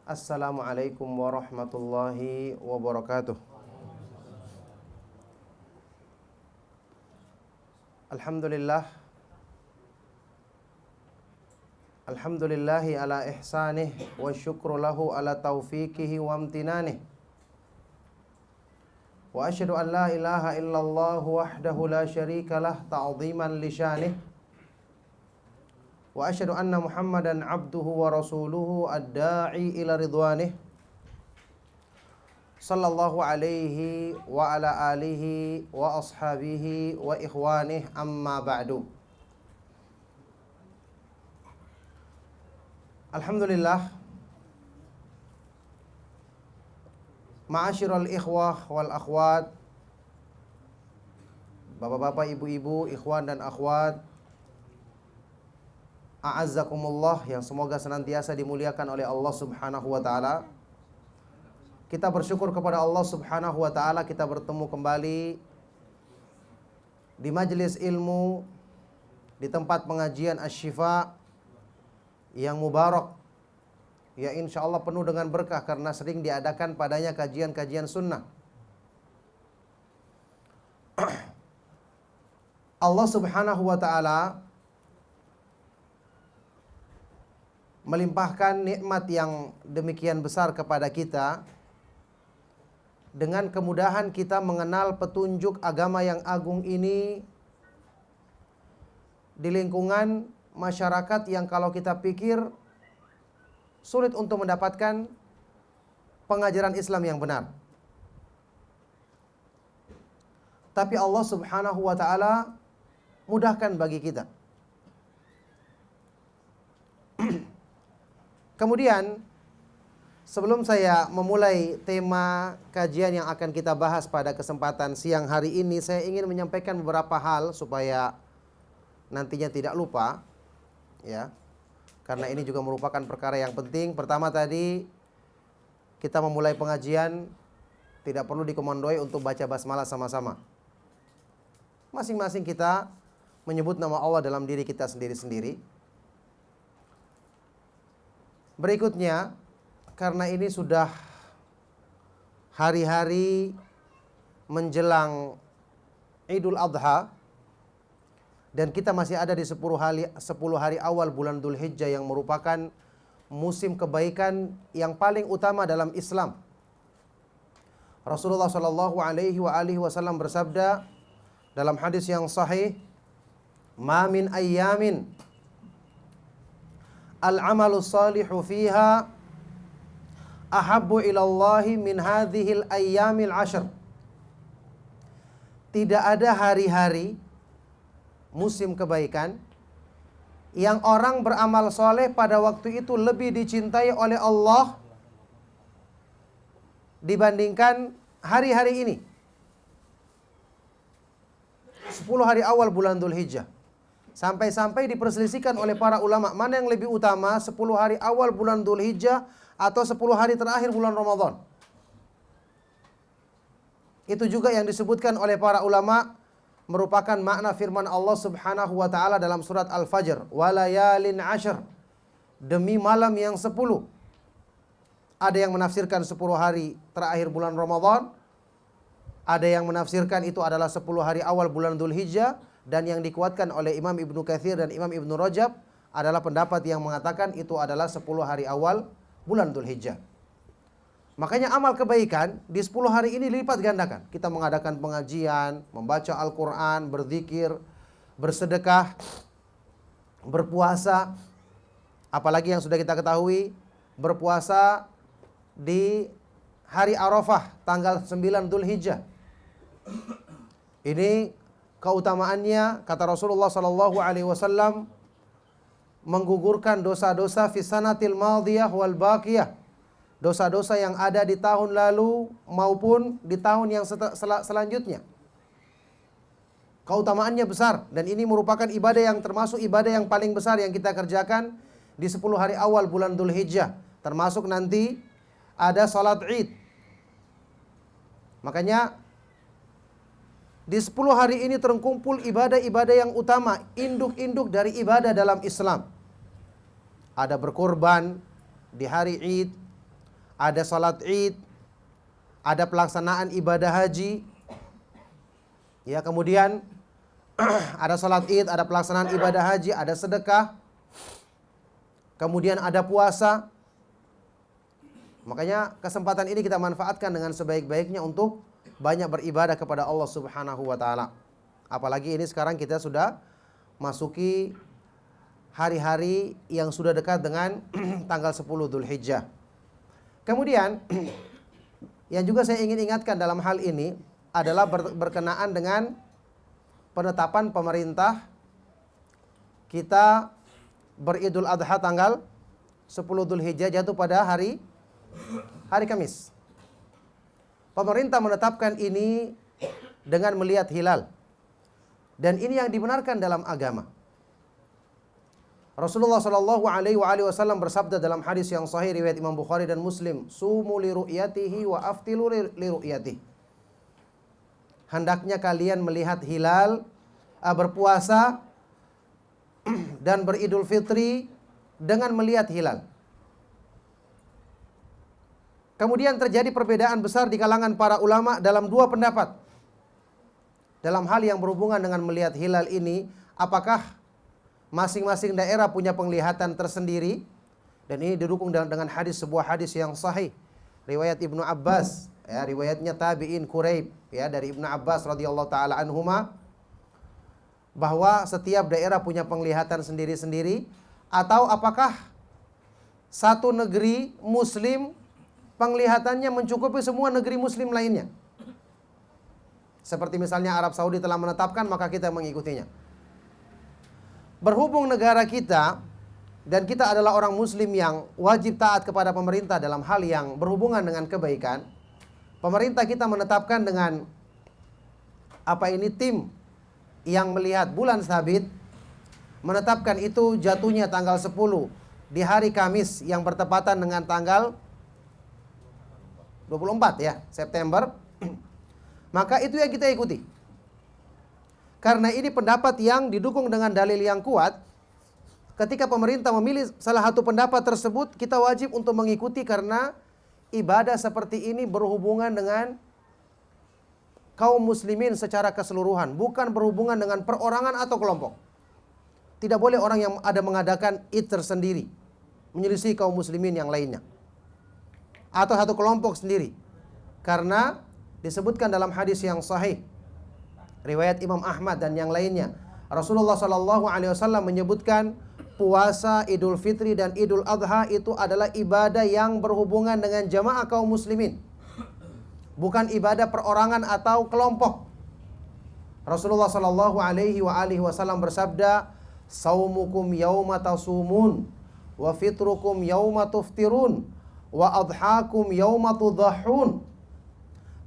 Assalamualaikum warahmatullahi wabarakatuh. Alhamdulillah. Alhamdulillahi ala ihsanih wa syukru lahu ala taufiqihi wa amtinanih. Wa asyhadu an la ilaha illallah wahdahu la syarika lah ta'ziman li syanih. Wa asyhadu anna Muhammadan abduhu wa rasuluhu ad-da'i ila ridwanih. Sallallahu alaihi wa ala alihi wa ashabihi wa ikhwanih amma ba'du. Alhamdulillah. Ma'asyiral ikhwah wal akhwat, bapak-bapak, ibu-ibu, ikhwan dan akhwat, a'azzakumullah, yang semoga senantiasa dimuliakan oleh Allah Subhanahu wa taala. Kita bersyukur kepada Allah Subhanahu wa taala kita bertemu kembali di majelis ilmu, di tempat pengajian Asy-Syifa yang mubarak, ya insyaallah penuh dengan berkah karena sering diadakan padanya kajian-kajian sunnah. Allah Subhanahu wa taala melimpahkan nikmat yang demikian besar kepada kita dengan kemudahan kita mengenal petunjuk agama yang agung ini di lingkungan masyarakat yang kalau kita pikir sulit untuk mendapatkan pengajaran Islam yang benar. Tapi Allah Subhanahu wa taala mudahkan bagi kita. Kemudian sebelum saya memulai tema kajian yang akan kita bahas pada kesempatan siang hari ini, saya ingin menyampaikan beberapa hal supaya nantinya tidak lupa, ya. Karena ini juga merupakan perkara yang penting. Pertama tadi, kita memulai pengajian tidak perlu dikomandoi untuk baca basmalah sama-sama. Masing-masing kita menyebut nama Allah dalam diri kita sendiri-sendiri. Berikutnya, karena ini sudah hari-hari menjelang Idul Adha dan kita masih ada di 10 hari awal bulan Dzulhijjah yang merupakan musim kebaikan yang paling utama dalam Islam. Rasulullah sallallahu alaihi wasallam bersabda dalam hadis yang sahih, "Ma min ayyamin al-amalu salihu fiha ahabbu ilallahi min hadhil ayyamil ashr." Tidak ada hari-hari musim kebaikan yang orang beramal soleh pada waktu itu lebih dicintai oleh Allah dibandingkan hari-hari ini. 10 hari awal bulan Dzulhijjah. Sampai-sampai diperselisihkan oleh para ulama mana yang lebih utama, 10 hari awal bulan Dzulhijjah atau 10 hari terakhir bulan Ramadan. Itu juga yang disebutkan oleh para ulama merupakan makna firman Allah Subhanahu wa taala dalam surat Al-Fajr, "Walayalin 'ashr." Demi malam yang 10. Ada yang menafsirkan 10 hari terakhir bulan Ramadan. Ada yang menafsirkan itu adalah 10 hari awal bulan Dzulhijjah, dan yang dikuatkan oleh Imam Ibnu Katsir dan Imam Ibnu Rajab adalah pendapat yang mengatakan itu adalah 10 hari awal bulan Dzulhijjah. Makanya amal kebaikan di 10 hari ini dilipat gandakan. Kita mengadakan pengajian, membaca Al-Quran, berzikir, bersedekah, berpuasa. Apalagi yang sudah kita ketahui, berpuasa di hari Arafah, tanggal 9 Dzulhijjah. Ini keutamaannya, kata Rasulullah SAW, menggugurkan dosa-dosa fi sanatil madiyah wal baqiyah. Dosa-dosa yang ada di tahun lalu maupun di tahun yang selanjutnya. Keutamaannya besar dan ini merupakan ibadah yang termasuk ibadah yang paling besar yang kita kerjakan di 10 hari awal bulan Dzulhijjah. Termasuk nanti ada salat Id. Makanya di 10 hari ini terkumpul ibadah-ibadah yang utama, induk-induk dari ibadah dalam Islam. Ada berkorban di hari Id, ada salat Id, ada pelaksanaan ibadah haji. Ya, kemudian ada salat Id, ada pelaksanaan ibadah haji, ada sedekah. Kemudian ada puasa. Makanya kesempatan ini kita manfaatkan dengan sebaik-baiknya untuk banyak beribadah kepada Allah Subhanahu wa taala. Apalagi ini sekarang kita sudah masuki hari-hari yang sudah dekat dengan tanggal 10 Dzulhijjah. Kemudian yang juga saya ingin ingatkan dalam hal ini adalah berkenaan dengan penetapan pemerintah kita beridul adha tanggal 10 Dzulhijjah jatuh pada hari Kamis. Pemerintah menetapkan ini dengan melihat hilal. Dan ini yang dibenarkan dalam agama. Rasulullah Shallallahu Alaihi Wasallam bersabda dalam hadis yang sahih riwayat Imam Bukhari dan Muslim, "Sumu li ru'yatihi wa aftilu li ru'yatihi." Hendaknya kalian melihat hilal, berpuasa dan beridul fitri dengan melihat hilal. Kemudian terjadi perbedaan besar di kalangan para ulama dalam dua pendapat. Dalam hal yang berhubungan dengan melihat hilal ini, apakah masing-masing daerah punya penglihatan tersendiri? Dan ini didukung dengan sebuah hadis yang sahih. Riwayat Ibnu Abbas, ya, riwayatnya tabi'in Quraib, ya, dari Ibnu Abbas radhiyallahu taala anhuma, bahwa setiap daerah punya penglihatan sendiri-sendiri, atau apakah satu negeri muslim penglihatannya mencukupi semua negeri muslim lainnya? Seperti misalnya Arab Saudi telah menetapkan, maka kita mengikutinya. Berhubung negara kita dan kita adalah orang muslim yang wajib taat kepada pemerintah dalam hal yang berhubungan dengan kebaikan, pemerintah kita menetapkan dengan tim yang melihat bulan sabit, menetapkan itu jatuhnya tanggal 10 di hari Kamis yang bertepatan dengan tanggal 24 ya, September. Maka itu yang kita ikuti. Karena ini pendapat yang didukung dengan dalil yang kuat. Ketika pemerintah memilih salah satu pendapat tersebut, kita wajib untuk mengikuti karena ibadah seperti ini berhubungan dengan kaum muslimin secara keseluruhan, bukan berhubungan dengan perorangan atau kelompok. Tidak boleh orang yang ada mengadakan Id tersendiri menyelisih kaum muslimin yang lainnya, atau satu kelompok sendiri. Karena disebutkan dalam hadis yang sahih riwayat Imam Ahmad dan yang lainnya, Rasulullah Shallallahu Alaihi Wasallam menyebutkan puasa Idul Fitri dan Idul Adha itu adalah ibadah yang berhubungan dengan jamaah kaum muslimin, bukan ibadah perorangan atau kelompok. Rasulullah Shallallahu Alaihi Wasallam bersabda, "Saumukum yauma tasumun, wa fitrukum yauma tuftirun, wa adhakum yauma tudhahun."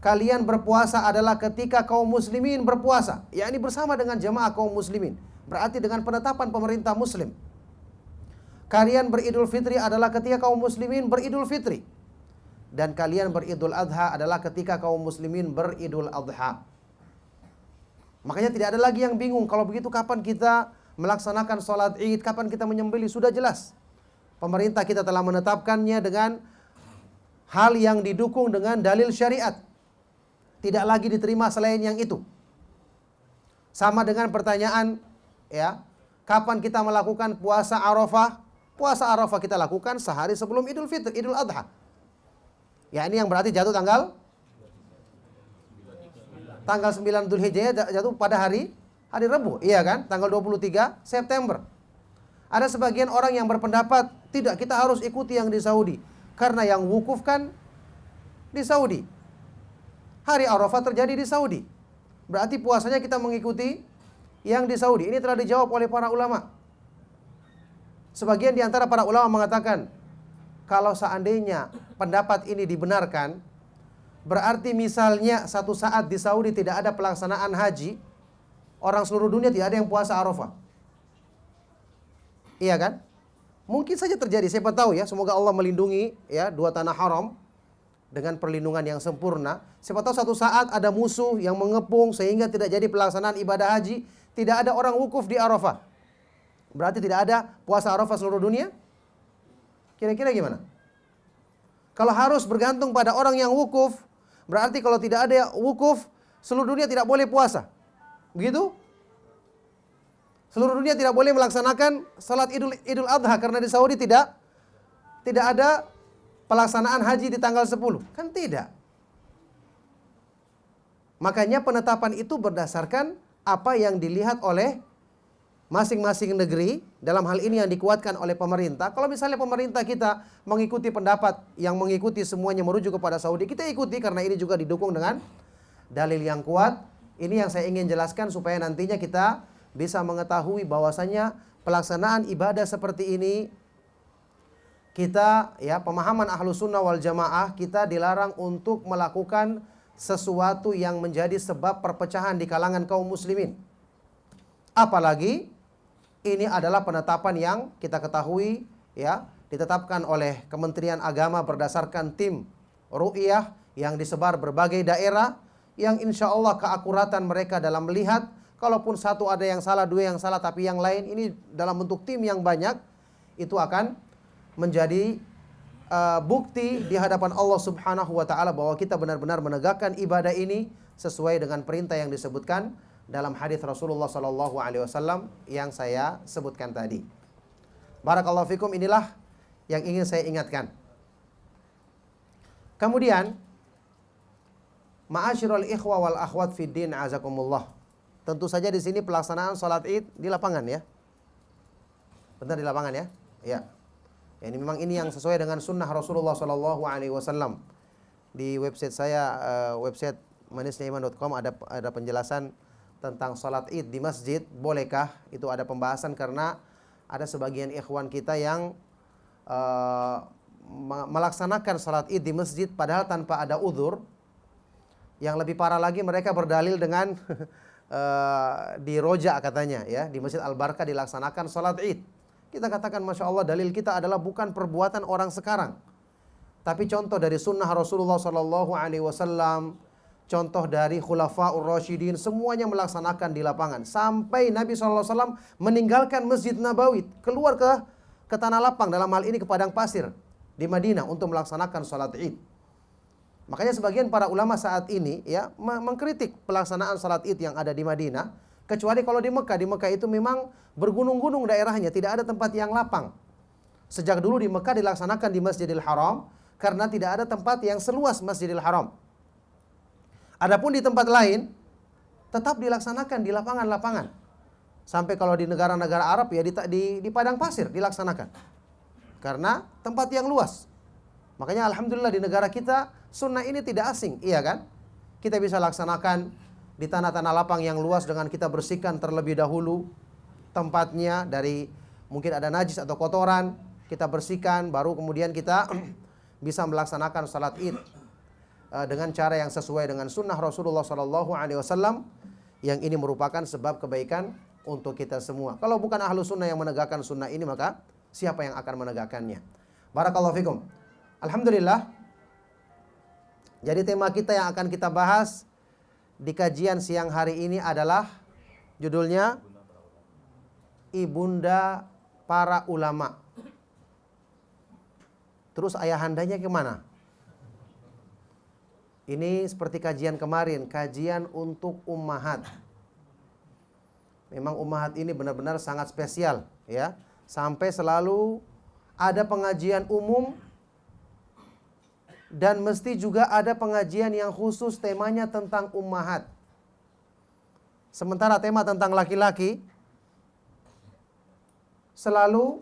Kalian berpuasa adalah ketika kaum muslimin berpuasa, yakni bersama dengan jamaah kaum muslimin, berarti dengan penetapan pemerintah muslim. Kalian beridul fitri adalah ketika kaum muslimin beridul fitri, dan kalian beridul adha adalah ketika kaum muslimin beridul adha. Makanya tidak ada lagi yang bingung, kalau begitu kapan kita melaksanakan sholat Id, kapan kita menyembelih? Sudah jelas, pemerintah kita telah menetapkannya dengan hal yang didukung dengan dalil syariat. Tidak lagi diterima selain yang itu. Sama dengan pertanyaan, ya, kapan kita melakukan puasa Arafah? Puasa Arafah kita lakukan sehari sebelum Idul Fitri, Idul Adha. Ya, ini yang berarti jatuh tanggal 9 Dzulhijjah, jatuh pada hari Rabu, iya kan? Tanggal 23 September. Ada sebagian orang yang berpendapat, tidak, kita harus ikuti yang di Saudi, karena yang wukuf kan di Saudi. Hari Arafah terjadi di Saudi, berarti puasanya kita mengikuti yang di Saudi. Ini telah dijawab oleh para ulama. Sebagian di antara para ulama mengatakan, kalau seandainya pendapat ini dibenarkan, berarti misalnya satu saat di Saudi tidak ada pelaksanaan haji, orang seluruh dunia tidak ada yang puasa Arafah. Iya kan? Mungkin saja terjadi, siapa tahu ya, semoga Allah melindungi ya dua tanah haram dengan perlindungan yang sempurna. Siapa tahu satu saat ada musuh yang mengepung sehingga tidak jadi pelaksanaan ibadah haji, tidak ada orang wukuf di Arafah. Berarti tidak ada puasa Arafah seluruh dunia? Kira-kira gimana? Kalau harus bergantung pada orang yang wukuf, berarti kalau tidak ada wukuf, seluruh dunia tidak boleh puasa. Begitu? Seluruh dunia tidak boleh melaksanakan salat Idul Adha karena di Saudi tidak ada pelaksanaan haji di tanggal 10. Kan tidak. Makanya penetapan itu berdasarkan apa yang dilihat oleh masing-masing negeri, dalam hal ini yang dikuatkan oleh pemerintah. Kalau misalnya pemerintah kita mengikuti pendapat yang mengikuti semuanya merujuk kepada Saudi, kita ikuti karena ini juga didukung dengan dalil yang kuat. Ini yang saya ingin jelaskan supaya nantinya kita bisa mengetahui bahwasanya pelaksanaan ibadah seperti ini, kita ya, pemahaman Ahlus Sunnah wal Jamaah, kita dilarang untuk melakukan sesuatu yang menjadi sebab perpecahan di kalangan kaum muslimin. Apalagi ini adalah penetapan yang kita ketahui ya, ditetapkan oleh Kementerian Agama berdasarkan tim ru'yah yang disebar berbagai daerah, yang insya Allah keakuratan mereka dalam melihat, kalaupun satu ada yang salah, dua yang salah, tapi yang lain ini dalam bentuk tim yang banyak, itu akan menjadi bukti di hadapan Allah Subhanahu wa taala bahwa kita benar-benar menegakkan ibadah ini sesuai dengan perintah yang disebutkan dalam hadis Rasulullah sallallahu alaihi wasallam yang saya sebutkan tadi. Barakallahu fikum, inilah yang ingin saya ingatkan. Kemudian, ma'asyiral ikhwa wal akhwat fid din azakumullah. Tentu saja di sini pelaksanaan salat Id di lapangan ya. Benar di lapangan ya? Ya. Ini memang ini yang sesuai dengan sunnah Rasulullah sallallahu alaihi wasallam. Di website saya, website manisnyaiman.com ada penjelasan tentang salat Id di masjid, bolehkah? Itu ada pembahasan karena ada sebagian ikhwan kita yang melaksanakan salat Id di masjid padahal tanpa ada uzur. Yang lebih parah lagi, mereka berdalil dengan di Roja katanya ya, di Masjid Al-Barkah dilaksanakan salat Id. Kita katakan Masya Allah, dalil kita adalah bukan perbuatan orang sekarang, tapi contoh dari sunnah Rasulullah sallallahu alaihi wasallam, contoh dari Khulafaur Rasyidin, semuanya melaksanakan di lapangan. Sampai Nabi sallallahu alaihi wasallam meninggalkan Masjid Nabawi, keluar ke tanah lapang, dalam hal ini ke padang pasir di Madinah untuk melaksanakan salat Id. Makanya sebagian para ulama saat ini ya mengkritik pelaksanaan salat Id yang ada di Madinah, kecuali kalau di Mekah. Di Mekah itu memang bergunung-gunung daerahnya, tidak ada tempat yang lapang. Sejak dulu di Mekah dilaksanakan di Masjidil Haram karena tidak ada tempat yang seluas Masjidil Haram. Adapun di tempat lain tetap dilaksanakan di lapangan-lapangan. Sampai kalau di negara-negara Arab ya di padang pasir dilaksanakan. Karena tempat yang luas. Makanya alhamdulillah di negara kita sunnah ini tidak asing, iya kan? Kita bisa laksanakan di tanah-tanah lapang yang luas dengan kita bersihkan terlebih dahulu tempatnya dari mungkin ada najis atau kotoran, kita bersihkan, baru kemudian kita bisa melaksanakan salat Id dengan cara yang sesuai dengan sunnah Rasulullah sallallahu alaihi wasallam, yang ini merupakan sebab kebaikan untuk kita semua. Kalau bukan ahlu sunnah yang menegakkan sunnah ini, maka siapa yang akan menegakkannya? Barakallahu fikum. Alhamdulillah. Jadi tema kita yang akan kita bahas di kajian siang hari ini adalah judulnya Ibunda Para Ulama. Terus ayahandanya kemana? Ini seperti kajian kemarin, kajian untuk ummahat. Memang ummahat ini benar-benar sangat spesial ya. Sampai selalu ada pengajian umum dan mesti juga ada pengajian yang khusus temanya tentang ummahat. Sementara tema tentang laki-laki selalu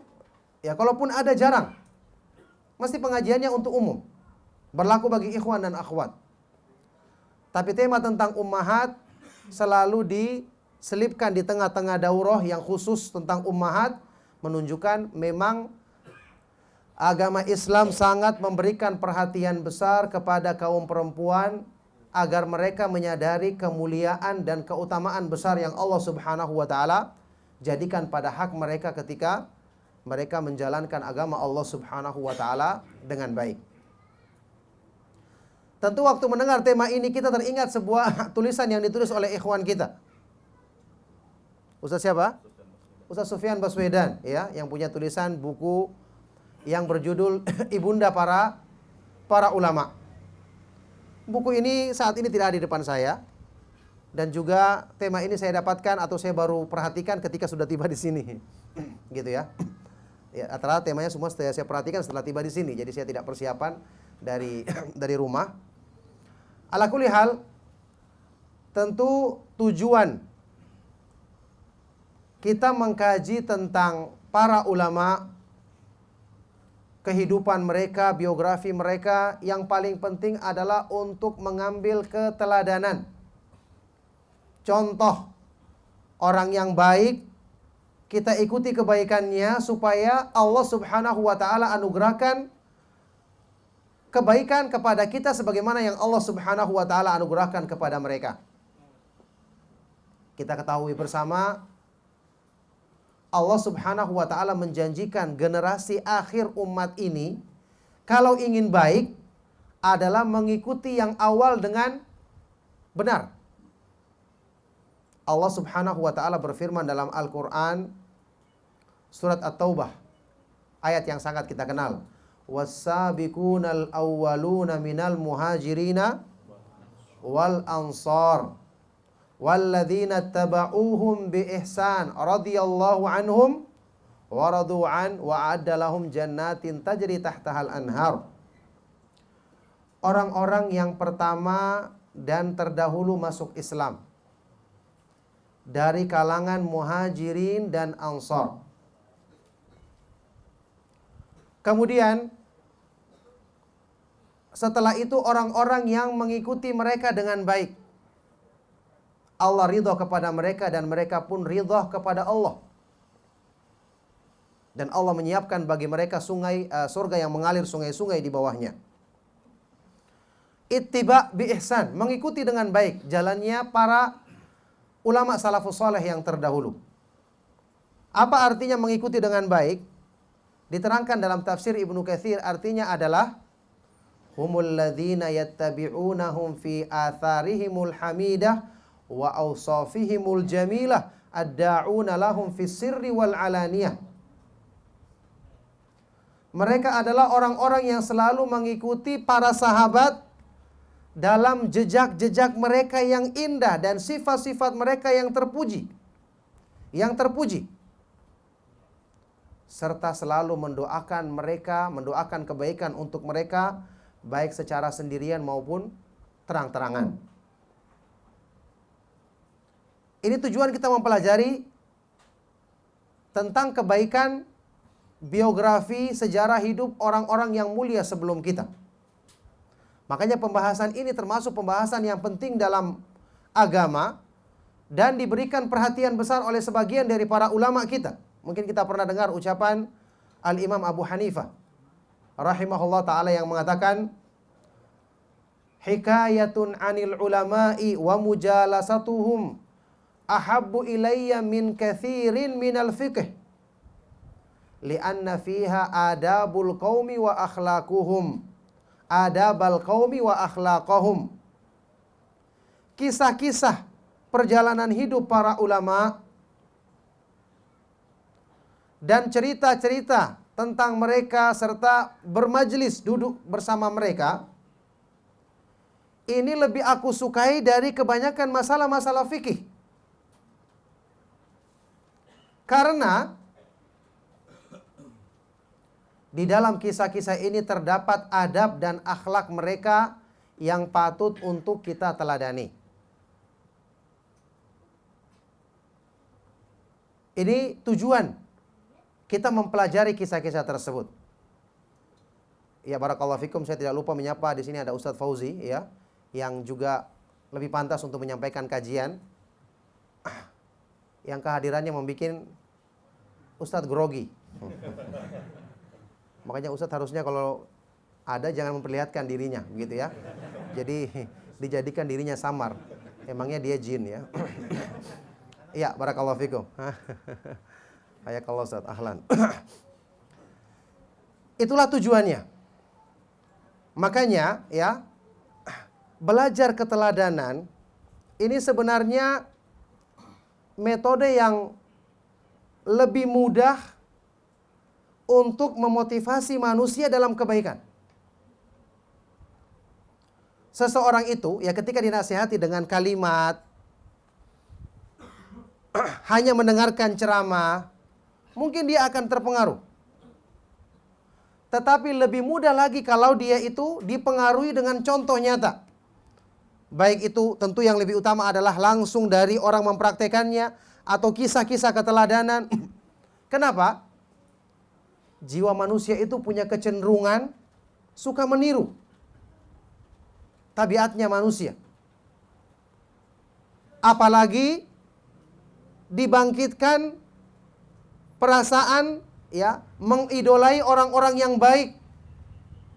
ya, kalaupun ada jarang, mesti pengajiannya untuk umum, berlaku bagi ikhwan dan akhwat. Tapi tema tentang ummahat selalu diselipkan di tengah-tengah daurah yang khusus tentang ummahat, menunjukkan memang agama Islam sangat memberikan perhatian besar kepada kaum perempuan agar mereka menyadari kemuliaan dan keutamaan besar yang Allah Subhanahu wa taala jadikan pada hak mereka ketika mereka menjalankan agama Allah Subhanahu wa taala dengan baik. Tentu waktu mendengar tema ini kita teringat sebuah tulisan yang ditulis oleh ikhwan kita. Ustaz siapa? Ustaz Sufyan Baswedan ya, yang punya tulisan buku yang berjudul Ibunda Para para ulama. Buku ini saat ini tidak ada di depan saya. Dan juga tema ini saya dapatkan atau saya baru perhatikan ketika sudah tiba di sini. Gitu ya. Ya, antara temanya semua saya perhatikan setelah tiba di sini. Jadi saya tidak persiapan dari rumah. Ala kulli hal, tentu tujuan kita mengkaji tentang para ulama, kehidupan mereka, biografi mereka, yang paling penting adalah untuk mengambil keteladanan. Contoh orang yang baik, kita ikuti kebaikannya supaya Allah Subhanahu wa taala anugerahkan kebaikan kepada kita sebagaimana yang Allah Subhanahu wa taala anugerahkan kepada mereka. Kita ketahui bersama Allah Subhanahu wa taala menjanjikan generasi akhir umat ini kalau ingin baik adalah mengikuti yang awal dengan benar. Allah Subhanahu wa taala berfirman dalam Al-Qur'an surat At-Taubah ayat yang sangat kita kenal. Was-sabiqunal awwaluna minal muhajirina wal ansar walladzina tabauhum bi ihsan radhiyallahu anhum wa radu an wa a'adda lahum jannatin tajri tahtahal anhar. Orang-orang yang pertama dan terdahulu masuk Islam dari kalangan muhajirin dan ansar. Kemudian setelah itu orang-orang yang mengikuti mereka dengan baik. Allah ridha kepada mereka dan mereka pun ridha kepada Allah. Dan Allah menyiapkan bagi mereka surga yang mengalir sungai-sungai di bawahnya. Ittiba bi ihsan, mengikuti dengan baik jalannya para ulama salafus saleh yang terdahulu. Apa artinya mengikuti dengan baik? Diterangkan dalam tafsir Ibnu Katsir, artinya adalah humul ladzina yattabi'unahum fi atharihimul hamidah wa awsafihimul jamilah ad-da'una lahum fis sirri wal alaniyah. Mereka adalah orang-orang yang selalu mengikuti para sahabat dalam jejak-jejak mereka yang indah dan sifat-sifat mereka yang terpuji. Serta selalu mendoakan mereka, mendoakan kebaikan untuk mereka, baik secara sendirian maupun terang-terangan. Ini tujuan kita mempelajari tentang kebaikan biografi sejarah hidup orang-orang yang mulia sebelum kita. Makanya pembahasan ini termasuk pembahasan yang penting dalam agama dan diberikan perhatian besar oleh sebagian dari para ulama kita. Mungkin kita pernah dengar ucapan Al-Imam Abu Hanifah rahimahullah ta'ala yang mengatakan, hikayatun anil ulama'i wa mujalasatuhum ahabbu ilayya min kathirin minal fiqh lianna fiha adabul qaumi wa akhlaquhum adabal qaumi wa akhlaqahum. Kisah-kisah perjalanan hidup para ulama dan cerita-cerita tentang mereka serta bermajlis duduk bersama mereka, ini lebih aku sukai dari kebanyakan masalah-masalah fikih. Karena di dalam kisah-kisah ini terdapat adab dan akhlak mereka yang patut untuk kita teladani. Ini tujuan kita mempelajari kisah-kisah tersebut. Ya, barakallahu fikum, saya tidak lupa menyapa di sini ada Ustadz Fauzi ya, yang juga lebih pantas untuk menyampaikan kajian. Yang kehadirannya membuat Ustadz grogi. Makanya Ustadz harusnya kalau ada jangan memperlihatkan dirinya, begitu ya. Jadi dijadikan dirinya samar. Emangnya dia jin ya. Iya, barakallahu fikum. Hayakallah Ustaz, ahlan. Itulah tujuannya. Makanya ya, belajar keteladanan ini sebenarnya metode yang lebih mudah untuk memotivasi manusia dalam kebaikan. seseorang itu ya ketika dinasihati dengan kalimat, hanya mendengarkan ceramah, mungkin dia akan terpengaruh. Tetapi lebih mudah lagi kalau dia itu dipengaruhi dengan contoh nyata. Baik itu tentu yang lebih utama adalah langsung dari orang mempraktekannya atau kisah-kisah keteladanan. Kenapa? Jiwa manusia itu punya kecenderungan suka meniru. Tabiatnya manusia. Apalagi dibangkitkan perasaan ya mengidolai orang-orang yang baik,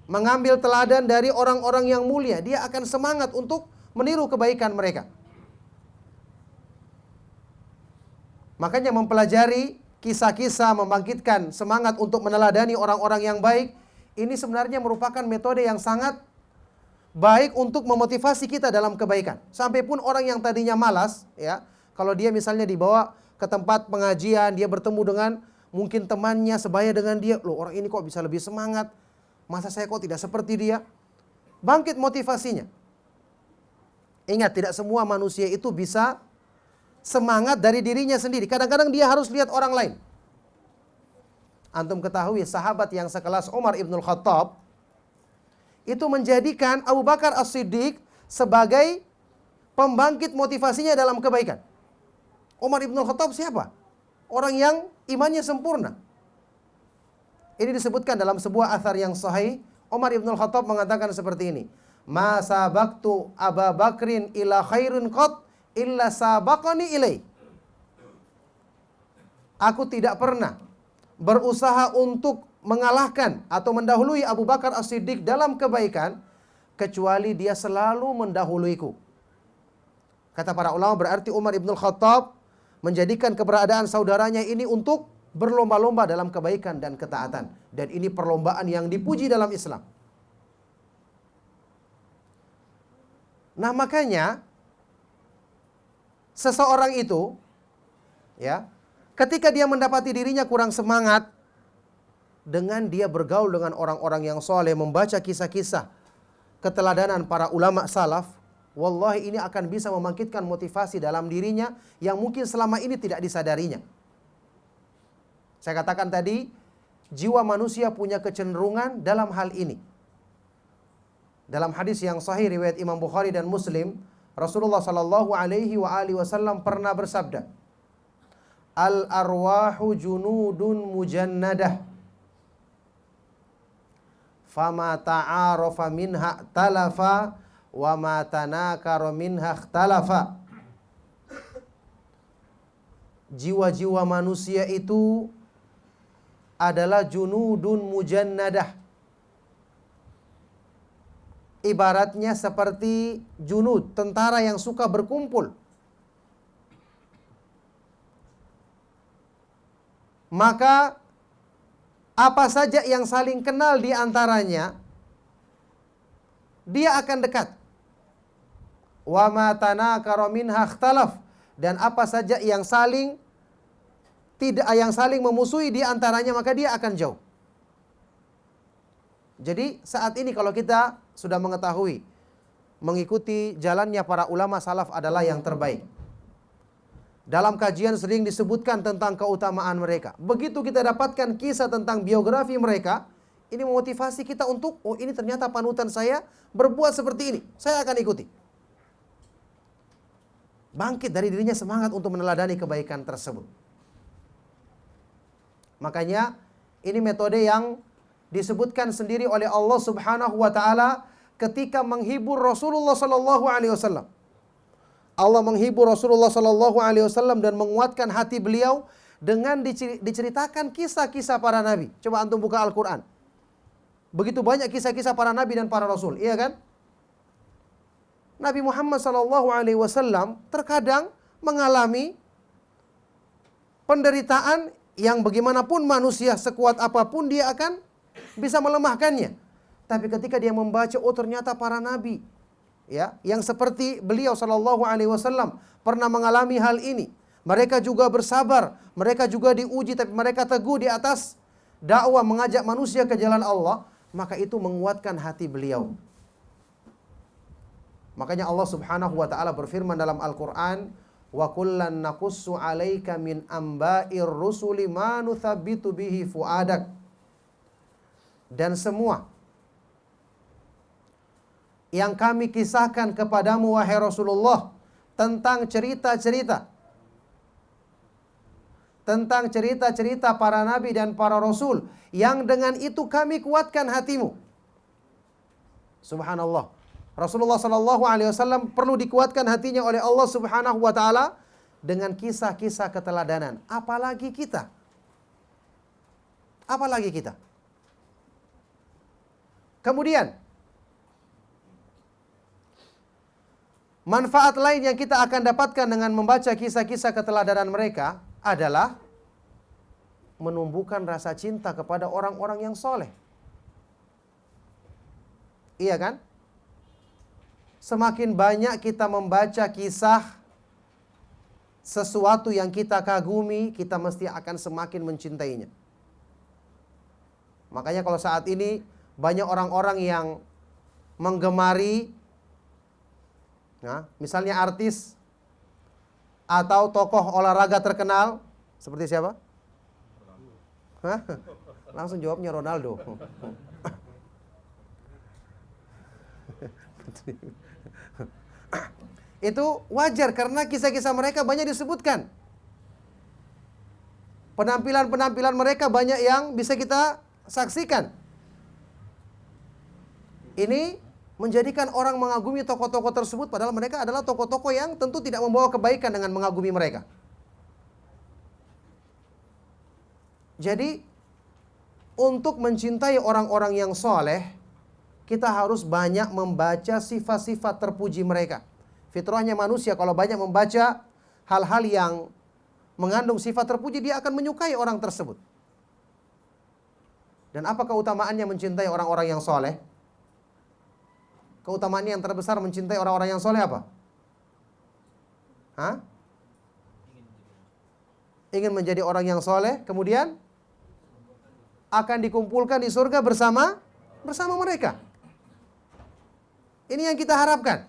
mengambil teladan dari orang-orang yang mulia, dia akan semangat untuk meniru kebaikan mereka. Makanya mempelajari kisah-kisah, membangkitkan semangat untuk meneladani orang-orang yang baik, ini sebenarnya merupakan metode yang sangat baik untuk memotivasi kita dalam kebaikan. Sampai pun orang yang tadinya malas, ya, kalau dia misalnya dibawa ke tempat pengajian, dia bertemu dengan mungkin temannya sebaya dengan dia, loh orang ini kok bisa lebih semangat, masa saya kok tidak seperti dia? Bangkit motivasinya. Ingat, tidak semua manusia itu bisa semangat dari dirinya sendiri. Kadang-kadang dia harus lihat orang lain. Antum ketahui sahabat yang sekelas Umar ibn Khattab itu menjadikan Abu Bakar As-Siddiq sebagai pembangkit motivasinya dalam kebaikan. Umar ibn Khattab siapa? Orang yang imannya sempurna. Ini disebutkan dalam sebuah athar yang sahih. Umar ibn Khattab mengatakan seperti ini. Ma sabaqtu Aba Bakrin ila khairin qat illa sabaqani ilai. Aku tidak pernah berusaha untuk mengalahkan atau mendahului Abu Bakar As-Siddiq dalam kebaikan kecuali dia selalu mendahuluiku. Kata para ulama berarti Umar ibn Khattab menjadikan keberadaan saudaranya ini untuk berlomba-lomba dalam kebaikan dan ketaatan. Dan ini perlombaan yang dipuji dalam Islam. Nah makanya seseorang itu ya ketika dia mendapati dirinya kurang semangat dengan dia bergaul dengan orang-orang yang soleh, membaca kisah-kisah keteladanan para ulama salaf, wallahi ini akan bisa membangkitkan motivasi dalam dirinya yang mungkin selama ini tidak disadarinya. Saya katakan tadi, jiwa manusia punya kecenderungan dalam hal ini. Dalam hadis yang sahih riwayat Imam Bukhari dan Muslim, Rasulullah sallallahu alaihi wasallam pernah bersabda, "Al-arwahu junudun mujannadah. Fama ta'arafa minha talafa wa ma tanakara minha ikhtalafa." Jiwa-jiwa manusia itu adalah junudun mujannadah. Ibaratnya seperti junud, tentara yang suka berkumpul. Maka apa saja yang saling kenal di antaranya, dia akan dekat. Wa ma tanakara minha ikhtalaf, dan apa saja yang saling memusuhi di antaranya, maka dia akan jauh. Jadi saat ini kalau kita sudah mengetahui mengikuti jalannya para ulama salaf adalah yang terbaik. Dalam kajian sering disebutkan tentang keutamaan mereka. Begitu kita dapatkan kisah tentang biografi mereka, ini memotivasi kita untuk, oh ini ternyata panutan saya berbuat seperti ini, saya akan ikuti. Bangkit dari dirinya semangat untuk meneladani kebaikan tersebut. Makanya ini metode yang disebutkan sendiri oleh Allah Subhanahu wa taala ketika menghibur Rasulullah sallallahu alaihi wasallam. Allah menghibur Rasulullah sallallahu alaihi wasallam dan menguatkan hati beliau dengan diceritakan kisah-kisah para nabi. Coba antum buka Al-Qur'an. Begitu banyak kisah-kisah para nabi dan para rasul, iya kan? Nabi Muhammad sallallahu alaihi wasallam terkadang mengalami penderitaan yang bagaimanapun manusia sekuat apapun dia akan bisa melemahkannya. Tapi ketika dia membaca, oh ternyata para nabi ya yang seperti beliau sallallahu alaihi wasallam pernah mengalami hal ini. Mereka juga bersabar, mereka juga diuji tapi mereka teguh di atas dakwah mengajak manusia ke jalan Allah, maka itu menguatkan hati beliau. Makanya Allah Subhanahu wa taala berfirman dalam Al-Qur'an, "Wa kullan naqussu 'alaika min amba'ir rusuli ma nuthabbitu bihi fuadak." Dan semua yang kami kisahkan kepadamu wahai Rasulullah tentang cerita-cerita para nabi dan para rasul, yang dengan itu kami kuatkan hatimu. Subhanallah. Rasulullah sallallahu alaihi wasallam perlu dikuatkan hatinya oleh Allah Subhanahu wa taala dengan kisah-kisah keteladanan. Apalagi kita? Apalagi kita? Kemudian manfaat lain yang kita akan dapatkan dengan membaca kisah-kisah keteladanan mereka adalah menumbuhkan rasa cinta kepada orang-orang yang soleh. Iya kan? Semakin banyak kita membaca kisah sesuatu yang kita kagumi, kita mesti akan semakin mencintainya. Makanya kalau saat ini banyak orang-orang yang menggemari, misalnya artis atau tokoh olahraga terkenal, seperti siapa? Hah? Langsung jawabnya Ronaldo. Itu wajar karena kisah-kisah mereka banyak disebutkan. Penampilan-penampilan mereka banyak yang bisa kita saksikan. Ini menjadikan orang mengagumi tokoh-tokoh tersebut, padahal mereka adalah tokoh-tokoh yang tentu tidak membawa kebaikan dengan mengagumi mereka. Jadi, untuk mencintai orang-orang yang soleh, kita harus banyak membaca sifat-sifat terpuji mereka. Fitrahnya manusia kalau banyak membaca hal-hal yang mengandung sifat terpuji, dia akan menyukai orang tersebut. Dan apa keutamaannya mencintai orang-orang yang soleh? Keutamaannya yang terbesar mencintai orang-orang yang soleh apa? Ingin menjadi orang yang soleh, kemudian akan dikumpulkan di surga bersama mereka. Ini yang kita harapkan.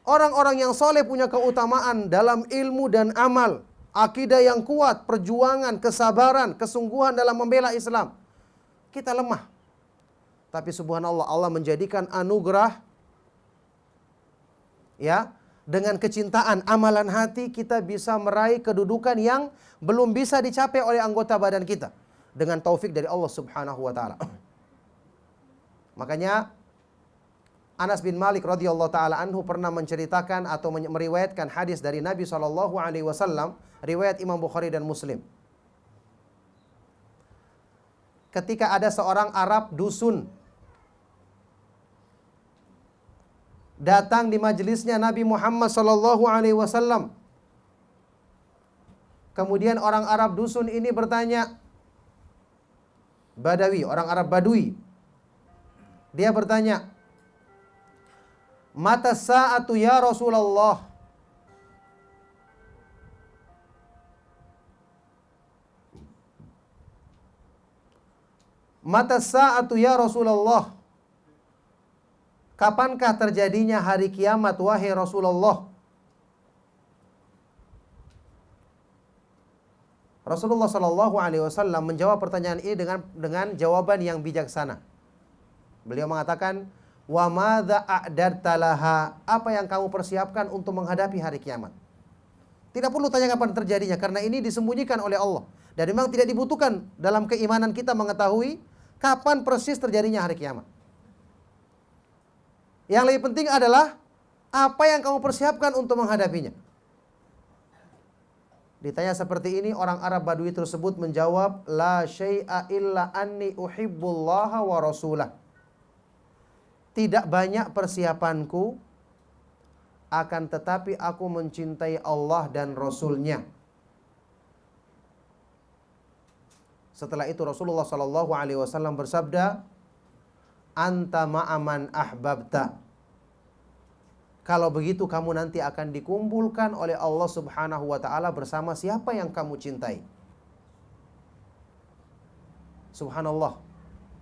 Orang-orang yang soleh punya keutamaan dalam ilmu dan amal, akidah yang kuat, perjuangan, kesabaran, kesungguhan dalam membela Islam. Kita lemah. Tapi subhanallah, Allah menjadikan anugerah, ya, dengan kecintaan, amalan hati kita bisa meraih kedudukan yang belum bisa dicapai oleh anggota badan kita dengan taufik dari Allah Subhanahu wa taala. Makanya Anas bin Malik radhiyallahu taala anhu pernah menceritakan atau meriwayatkan hadis dari Nabi sallallahu alaihi wasallam, riwayat Imam Bukhari dan Muslim. Ketika ada seorang Arab dusun datang di majelisnya Nabi Muhammad sallallahu alaihi wasallam. Kemudian orang Arab dusun ini bertanya, Badawi, orang Arab Badui. Dia bertanya, "Mata sa'atu ya Rasulullah?" Mata sa'atu ya Rasulullah? Kapankah terjadinya hari kiamat wahai Rasulullah? Rasulullah sallallahu alaihi wasallam menjawab pertanyaan ini dengan jawaban yang bijaksana. Beliau mengatakan, "Wa madza a'dadta laha?" Apa yang kamu persiapkan untuk menghadapi hari kiamat? Tidak perlu tanya kapan terjadinya karena ini disembunyikan oleh Allah. Dan memang tidak dibutuhkan dalam keimanan kita mengetahui kapan persis terjadinya hari kiamat. Yang lebih penting adalah apa yang kamu persiapkan untuk menghadapinya. Ditanya seperti ini, orang Arab Badui tersebut menjawab, "La syai'a illa anni uhibbullaha wa rasulah." Tidak banyak persiapanku, akan tetapi aku mencintai Allah dan Rasulnya. Setelah itu Rasulullah sallallahu alaihi wasallam bersabda, "Anta ma'aman ahbabta." Kalau begitu kamu nanti akan dikumpulkan oleh Allah Subhanahu wa taala bersama siapa yang kamu cintai. Subhanallah.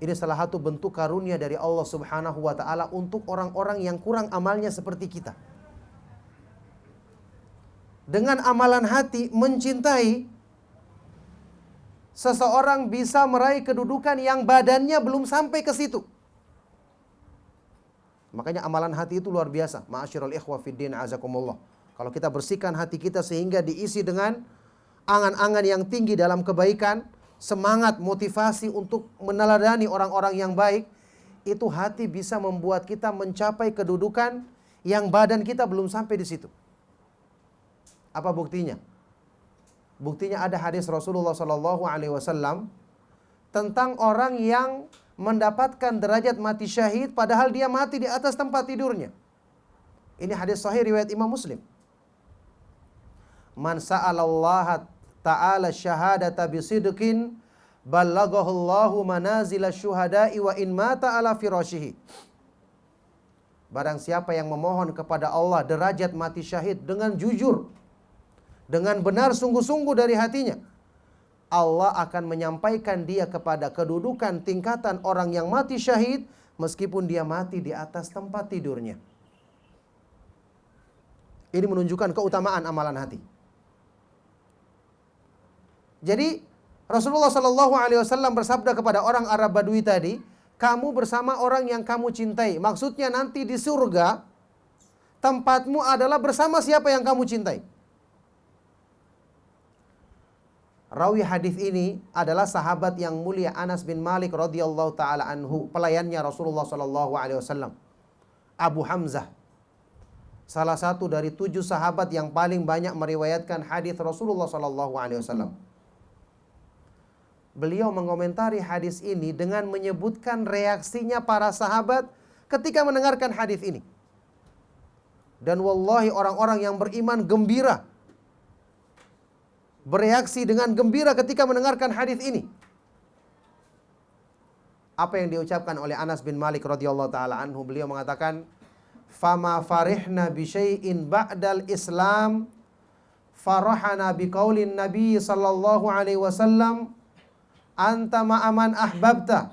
Ini salah satu bentuk karunia dari Allah Subhanahu wa taala untuk orang-orang yang kurang amalnya seperti kita. Dengan amalan hati mencintai, seseorang bisa meraih kedudukan yang badannya belum sampai ke situ. Makanya amalan hati itu luar biasa. Ma'asyiral ikhwa fiddin azakumullah. Kalau kita bersihkan hati kita sehingga diisi dengan angan-angan yang tinggi dalam kebaikan, semangat, motivasi untuk meneladani orang-orang yang baik, itu hati bisa membuat kita mencapai kedudukan yang badan kita belum sampai di situ. Apa buktinya? Buktinya ada hadis Rasulullah SAW tentang orang yang mendapatkan derajat mati syahid padahal dia mati di atas tempat tidurnya. Ini hadis sahih riwayat Imam Muslim. Man sa'alallaha ta'ala syahadata bisidqin ballagahullahu manazila syuhada'i wa in mata ala firashihi. Barang siapa yang memohon kepada Allah derajat mati syahid dengan jujur, dengan benar sungguh-sungguh dari hatinya, Allah akan menyampaikan dia kepada kedudukan tingkatan orang yang mati syahid meskipun dia mati di atas tempat tidurnya. Ini menunjukkan keutamaan amalan hati. Jadi Rasulullah SAW bersabda kepada orang Arab Badui tadi, kamu bersama orang yang kamu cintai. Maksudnya nanti di surga tempatmu adalah bersama siapa yang kamu cintai. Rawi hadis ini adalah sahabat yang mulia Anas bin Malik radhiyallahu taala anhu, pelayannya Rasulullah SAW. Abu Hamzah, salah satu dari 7 sahabat yang paling banyak meriwayatkan hadis Rasulullah SAW. Beliau mengomentari hadis ini dengan menyebutkan reaksinya para sahabat ketika mendengarkan hadis ini. Dan wallahi orang-orang yang beriman gembira, bereaksi dengan gembira ketika mendengarkan hadis ini. Apa yang diucapkan oleh Anas bin Malik radhiyallahu taala anhu, beliau mengatakan, "Fama farihna bi syai'in ba'dal Islam farahana biqaulin Nabi sallallahu alaihi wasallam anta ma'aman ahbabta."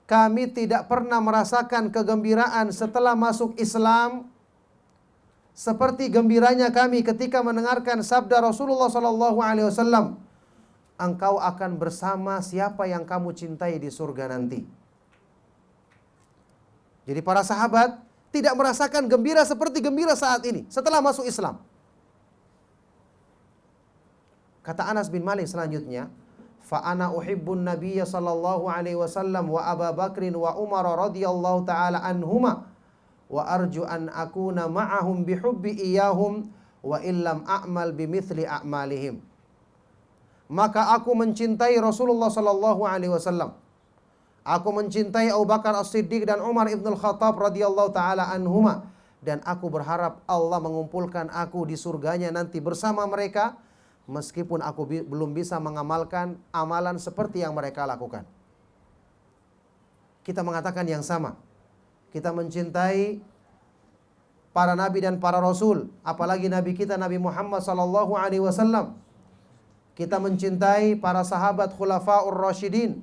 Kami tidak pernah merasakan kegembiraan setelah masuk Islam seperti gembiranya kami ketika mendengarkan sabda Rasulullah sallallahu alaihi wasallam, engkau akan bersama siapa yang kamu cintai di surga nanti. Jadi para sahabat tidak merasakan gembira seperti gembira saat ini setelah masuk Islam. Kata Anas bin Malik selanjutnya, fa ana uhibbun nabiyya sallallahu alaihi wasallam wa Abu Bakrin wa Umar radhiyallahu taala anhuma wa arju an akuna ma'ahum bihubbi iyahum wa illam a'mal bimithli a'malihim. Maka aku mencintai Rasulullah sallallahu alaihi wasallam. Aku mencintai Abu Bakar As-Siddiq dan Umar ibn al-Khattab radhiyallahu taala anhuma, dan aku berharap Allah mengumpulkan aku di surganya nanti bersama mereka meskipun aku belum bisa mengamalkan amalan seperti yang mereka lakukan. Kita mengatakan yang sama. Kita mencintai para nabi dan para rasul, apalagi nabi kita Nabi Muhammad sallallahu alaihi wasallam. Kita mencintai para sahabat khulafaur rasyidin,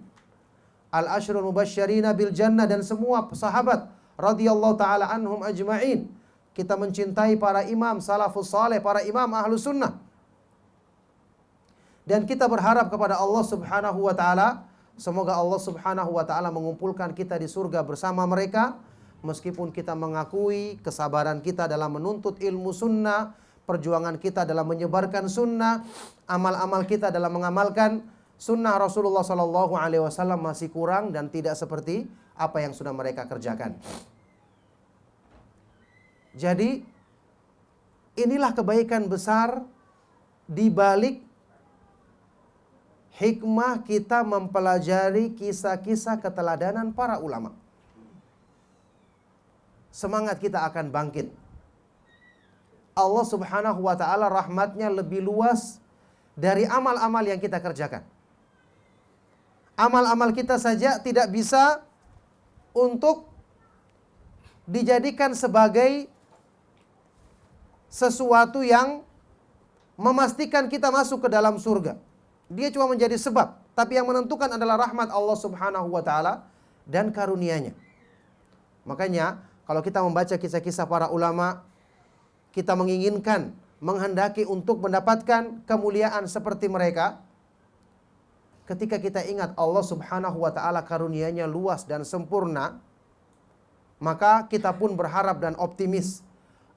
al-ashrul mubasysyirina bil jannah, dan semua sahabat radhiyallahu taala anhum ajma'in. Kita mencintai para imam salafus saleh, para imam ahlus sunnah. Dan kita berharap kepada Allah Subhanahu wa taala, semoga Allah Subhanahu wa taala mengumpulkan kita di surga bersama mereka, meskipun kita mengakui kesabaran kita dalam menuntut ilmu sunnah, perjuangan kita dalam menyebarkan sunnah, amal-amal kita dalam mengamalkan sunnah Rasulullah sallallahu alaihi wasallam masih kurang dan tidak seperti apa yang sudah mereka kerjakan. Jadi inilah kebaikan besar di balik hikmah kita mempelajari kisah-kisah keteladanan para ulama. Semangat kita akan bangkit. Allah Subhanahu wa taala rahmatnya lebih luas dari amal-amal yang kita kerjakan. Amal-amal kita saja tidak bisa untuk dijadikan sebagai sesuatu yang memastikan kita masuk ke dalam surga. Dia cuma menjadi sebab, tapi yang menentukan adalah rahmat Allah Subhanahu wa taala dan karunia-Nya. Makanya kalau kita membaca kisah-kisah para ulama, kita menginginkan, menghendaki untuk mendapatkan kemuliaan seperti mereka. Ketika kita ingat Allah Subhanahu wa taala karunia-Nya luas dan sempurna, maka kita pun berharap dan optimis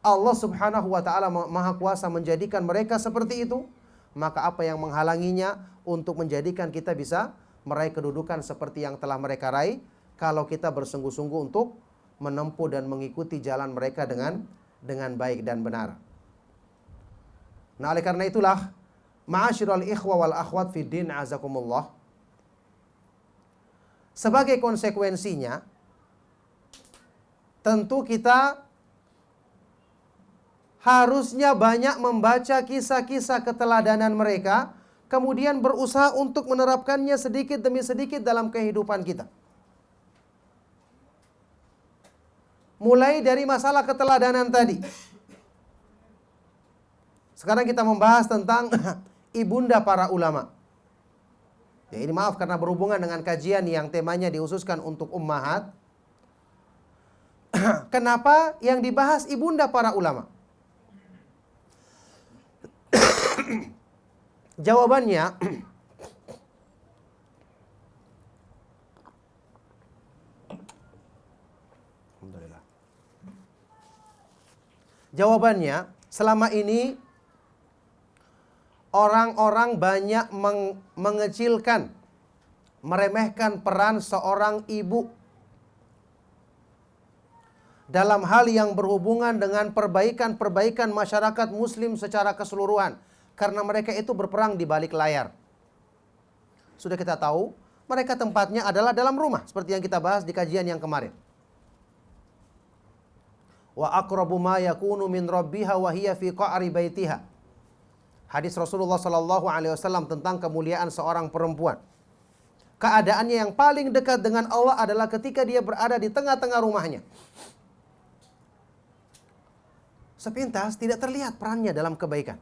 Allah Subhanahu wa taala Maha Kuasa menjadikan mereka seperti itu. Maka apa yang menghalanginya untuk menjadikan kita bisa meraih kedudukan seperti yang telah mereka raih, kalau kita bersungguh-sungguh untuk menempuh dan mengikuti jalan mereka dengan baik dan benar. Nah, oleh karena itulah, ma'asyiral ikhwa wal akhwat fid din azakumullah, sebagai konsekuensinya tentu kita harusnya banyak membaca kisah-kisah keteladanan mereka, kemudian berusaha untuk menerapkannya sedikit demi sedikit dalam kehidupan kita. Mulai dari masalah keteladanan tadi. Sekarang kita membahas tentang ibunda para ulama. Ya, ini maaf karena berhubungan dengan kajian yang temanya dihususkan untuk ummahat. Kenapa yang dibahas ibunda para ulama? Jawabannya, jawabannya, selama ini orang-orang banyak mengecilkan, meremehkan peran seorang ibu dalam hal yang berhubungan dengan perbaikan-perbaikan masyarakat muslim secara keseluruhan. Karena mereka itu berperang di balik layar. Sudah kita tahu, mereka tempatnya adalah dalam rumah. Seperti yang kita bahas di kajian yang kemarin. Wa aqrabu ma yakunu min rabbiha wa hiya fi qa'ri baitiha. Hadis Rasulullah sallallahu alaihi wasallam tentang kemuliaan seorang perempuan. Keadaannya yang paling dekat dengan Allah adalah ketika dia berada di tengah-tengah rumahnya. Sepintas tidak terlihat perannya dalam kebaikan.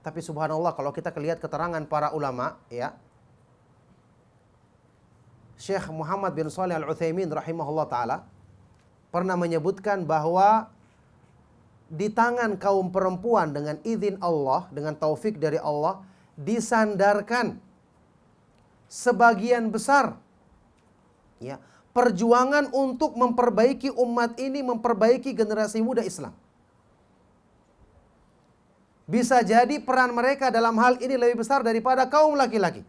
Tapi subhanallah kalau kita lihat keterangan para ulama, ya, Syekh Muhammad bin Shalih Al-Utsaimin rahimahullah ta'ala pernah menyebutkan bahwa di tangan kaum perempuan dengan izin Allah, dengan taufik dari Allah, disandarkan sebagian besar, ya, perjuangan untuk memperbaiki umat ini, memperbaiki generasi muda Islam. Bisa jadi peran mereka dalam hal ini lebih besar daripada kaum laki-laki.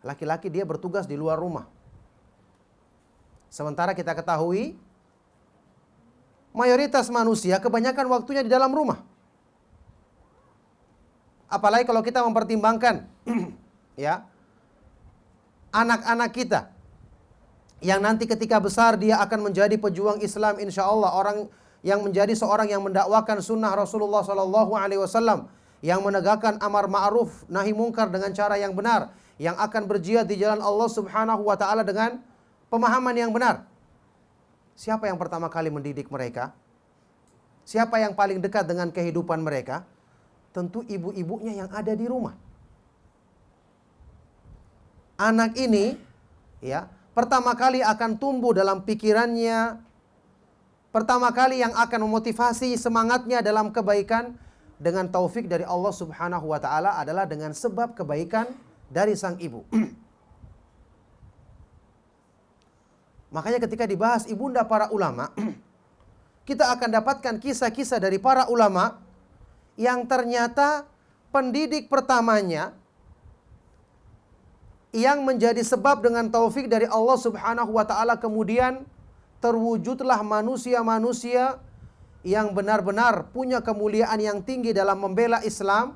Laki-laki dia bertugas di luar rumah. Sementara kita ketahui, mayoritas manusia kebanyakan waktunya di dalam rumah. Apalagi kalau kita mempertimbangkan ya, anak-anak kita yang nanti ketika besar dia akan menjadi pejuang Islam, insya Allah, orang yang menjadi seorang yang mendakwakan sunnah Rasulullah Sallallahu Alaihi Wasallam, yang menegakkan amar ma'ruf nahi mungkar dengan cara yang benar, yang akan berjihad di jalan Allah Subhanahu Wa Taala dengan pemahaman yang benar. Siapa yang pertama kali mendidik mereka? Siapa yang paling dekat dengan kehidupan mereka? Tentu ibu-ibunya yang ada di rumah. Anak ini, ya, pertama kali akan tumbuh dalam pikirannya. Pertama kali yang akan memotivasi semangatnya dalam kebaikan dengan taufik dari Allah Subhanahu wa taala adalah dengan sebab kebaikan dari sang ibu. Makanya ketika dibahas ibunda para ulama, kita akan dapatkan kisah-kisah dari para ulama yang ternyata pendidik pertamanya yang menjadi sebab dengan taufik dari Allah Subhanahu wa taala kemudian terwujudlah manusia-manusia yang benar-benar punya kemuliaan yang tinggi dalam membela Islam.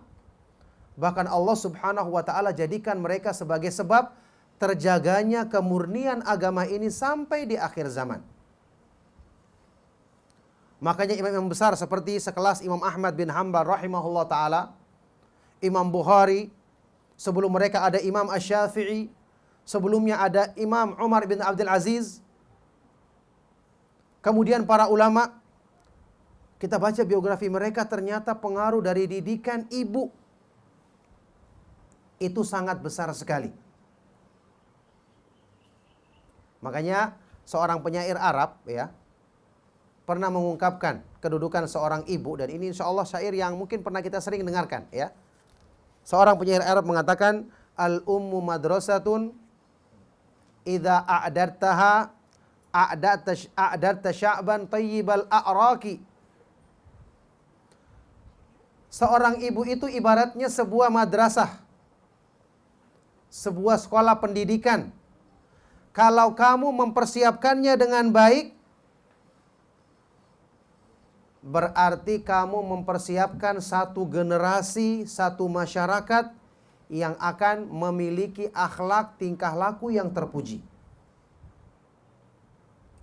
Bahkan Allah Subhanahu wa taala jadikan mereka sebagai sebab terjaganya kemurnian agama ini sampai di akhir zaman. Makanya imam-imam besar seperti sekelas Imam Ahmad bin Hanbal rahimahullah taala, Imam Bukhari, sebelum mereka ada Imam Asy-Syafi'i, sebelumnya ada Imam Umar bin Abdul Aziz. Kemudian para ulama, kita baca biografi mereka, ternyata pengaruh dari didikan ibu itu sangat besar sekali. Makanya seorang penyair Arab ya pernah mengungkapkan kedudukan seorang ibu, dan ini insya Allah syair yang mungkin pernah kita sering dengarkan ya. Seorang penyair Arab mengatakan, al-ummu madrasatun idza a'dartaha a'darta sya'ban tayyibal a'raqi. Seorang ibu itu ibaratnya sebuah madrasah, sebuah sekolah pendidikan. Kalau kamu mempersiapkannya dengan baik, berarti kamu mempersiapkan satu generasi, satu masyarakat yang akan memiliki akhlak tingkah laku yang terpuji.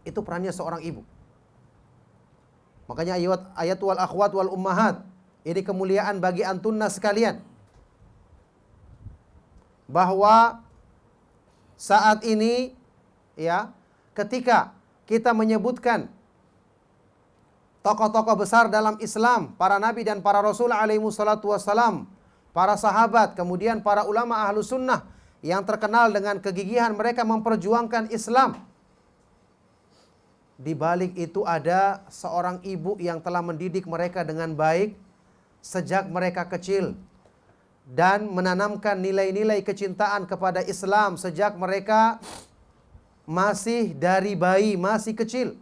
Itu perannya seorang ibu. Makanya ayat wal akhwat wal ummahat, ini kemuliaan bagi antunna sekalian. Bahwa saat ini ya, ketika kita menyebutkan tokoh-tokoh besar dalam Islam, para nabi dan para rasul alaihi wassalatu wassalam, para sahabat, kemudian para ulama ahlu sunnah yang terkenal dengan kegigihan mereka memperjuangkan Islam. Di balik itu ada seorang ibu yang telah mendidik mereka dengan baik sejak mereka kecil, dan menanamkan nilai-nilai kecintaan kepada Islam sejak mereka masih dari bayi, masih kecil.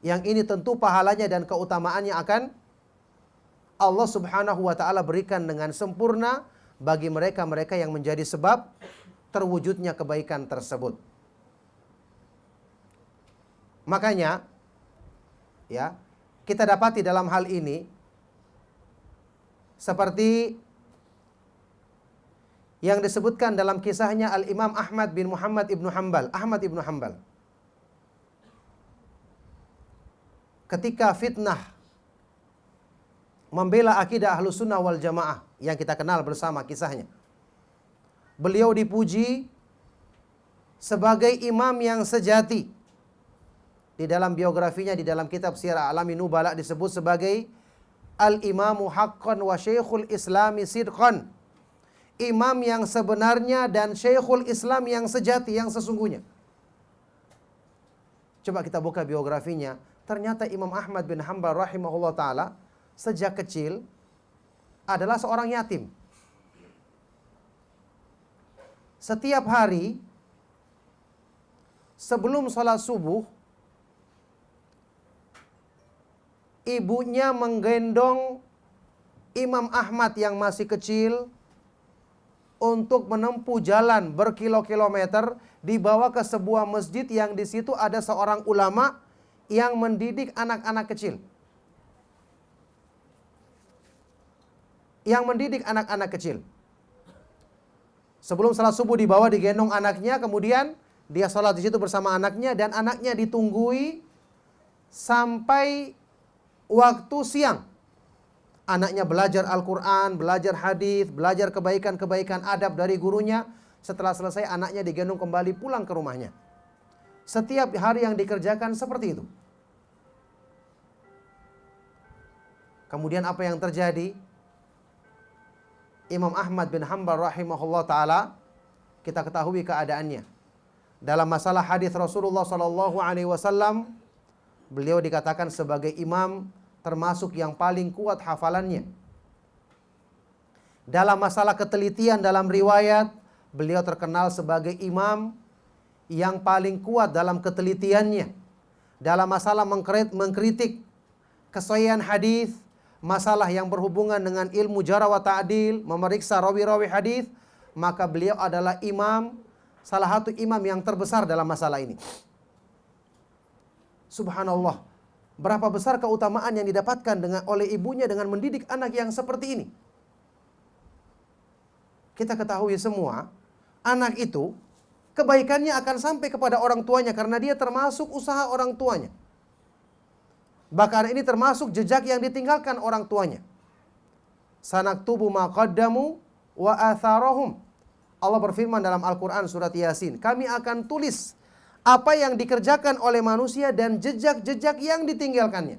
Yang ini tentu pahalanya dan keutamaannya akan Allah Subhanahu wa taala berikan dengan sempurna bagi mereka-mereka yang menjadi sebab terwujudnya kebaikan tersebut. Makanya ya, kita dapati dalam hal ini seperti yang disebutkan dalam kisahnya Al-Imam Ahmad bin Muhammad ibnu Hanbal, Ahmad ibnu Hanbal. Ketika fitnah membela akidah ahlu sunnah wal jamaah yang kita kenal bersama kisahnya, beliau dipuji sebagai imam yang sejati. Di dalam biografinya, di dalam kitab Syiar A'lamin Nubala disebut sebagai al-imamu haqqan wa syekhul islami sidqan. Imam yang sebenarnya dan syekhul Islam yang sejati, yang sesungguhnya. Coba kita buka biografinya. Ternyata Imam Ahmad bin Hanbal rahimahullah ta'ala sejak kecil adalah seorang yatim. Setiap hari sebelum sholat subuh, ibunya menggendong Imam Ahmad yang masih kecil untuk menempuh jalan berkilo-kilometer, dibawa ke sebuah masjid yang di situ ada seorang ulama yang mendidik anak-anak kecil. Yang mendidik anak-anak kecil. Sebelum salat subuh dibawa, digendong anaknya, kemudian dia salat di situ bersama anaknya, dan anaknya ditunggui sampai waktu siang. Anaknya belajar Al-Quran, belajar hadis, belajar kebaikan-kebaikan adab dari gurunya. Setelah selesai, anaknya digendong kembali pulang ke rumahnya. Setiap hari yang dikerjakan seperti itu. Kemudian apa yang terjadi? Imam Ahmad bin Hanbal rahimahullah ta'ala, kita ketahui keadaannya. Dalam masalah hadis Rasulullah SAW, beliau dikatakan sebagai imam termasuk yang paling kuat hafalannya. Dalam masalah ketelitian dalam riwayat, beliau terkenal sebagai imam yang paling kuat dalam ketelitiannya. Dalam masalah mengkritik kesahihan hadis, masalah yang berhubungan dengan ilmu jarh wa ta'dil, memeriksa rawi-rawi hadis, maka beliau adalah imam, salah satu imam yang terbesar dalam masalah ini. Subhanallah, berapa besar keutamaan yang didapatkan oleh ibunya dengan mendidik anak yang seperti ini. Kita ketahui semua, anak itu kebaikannya akan sampai kepada orang tuanya karena dia termasuk usaha orang tuanya. Bahkan ini termasuk jejak yang ditinggalkan orang tuanya. Sanaktubu ma qaddamu wa atharahum. Allah berfirman dalam Al-Quran surat Yasin, kami akan tulis apa yang dikerjakan oleh manusia dan jejak-jejak yang ditinggalkannya.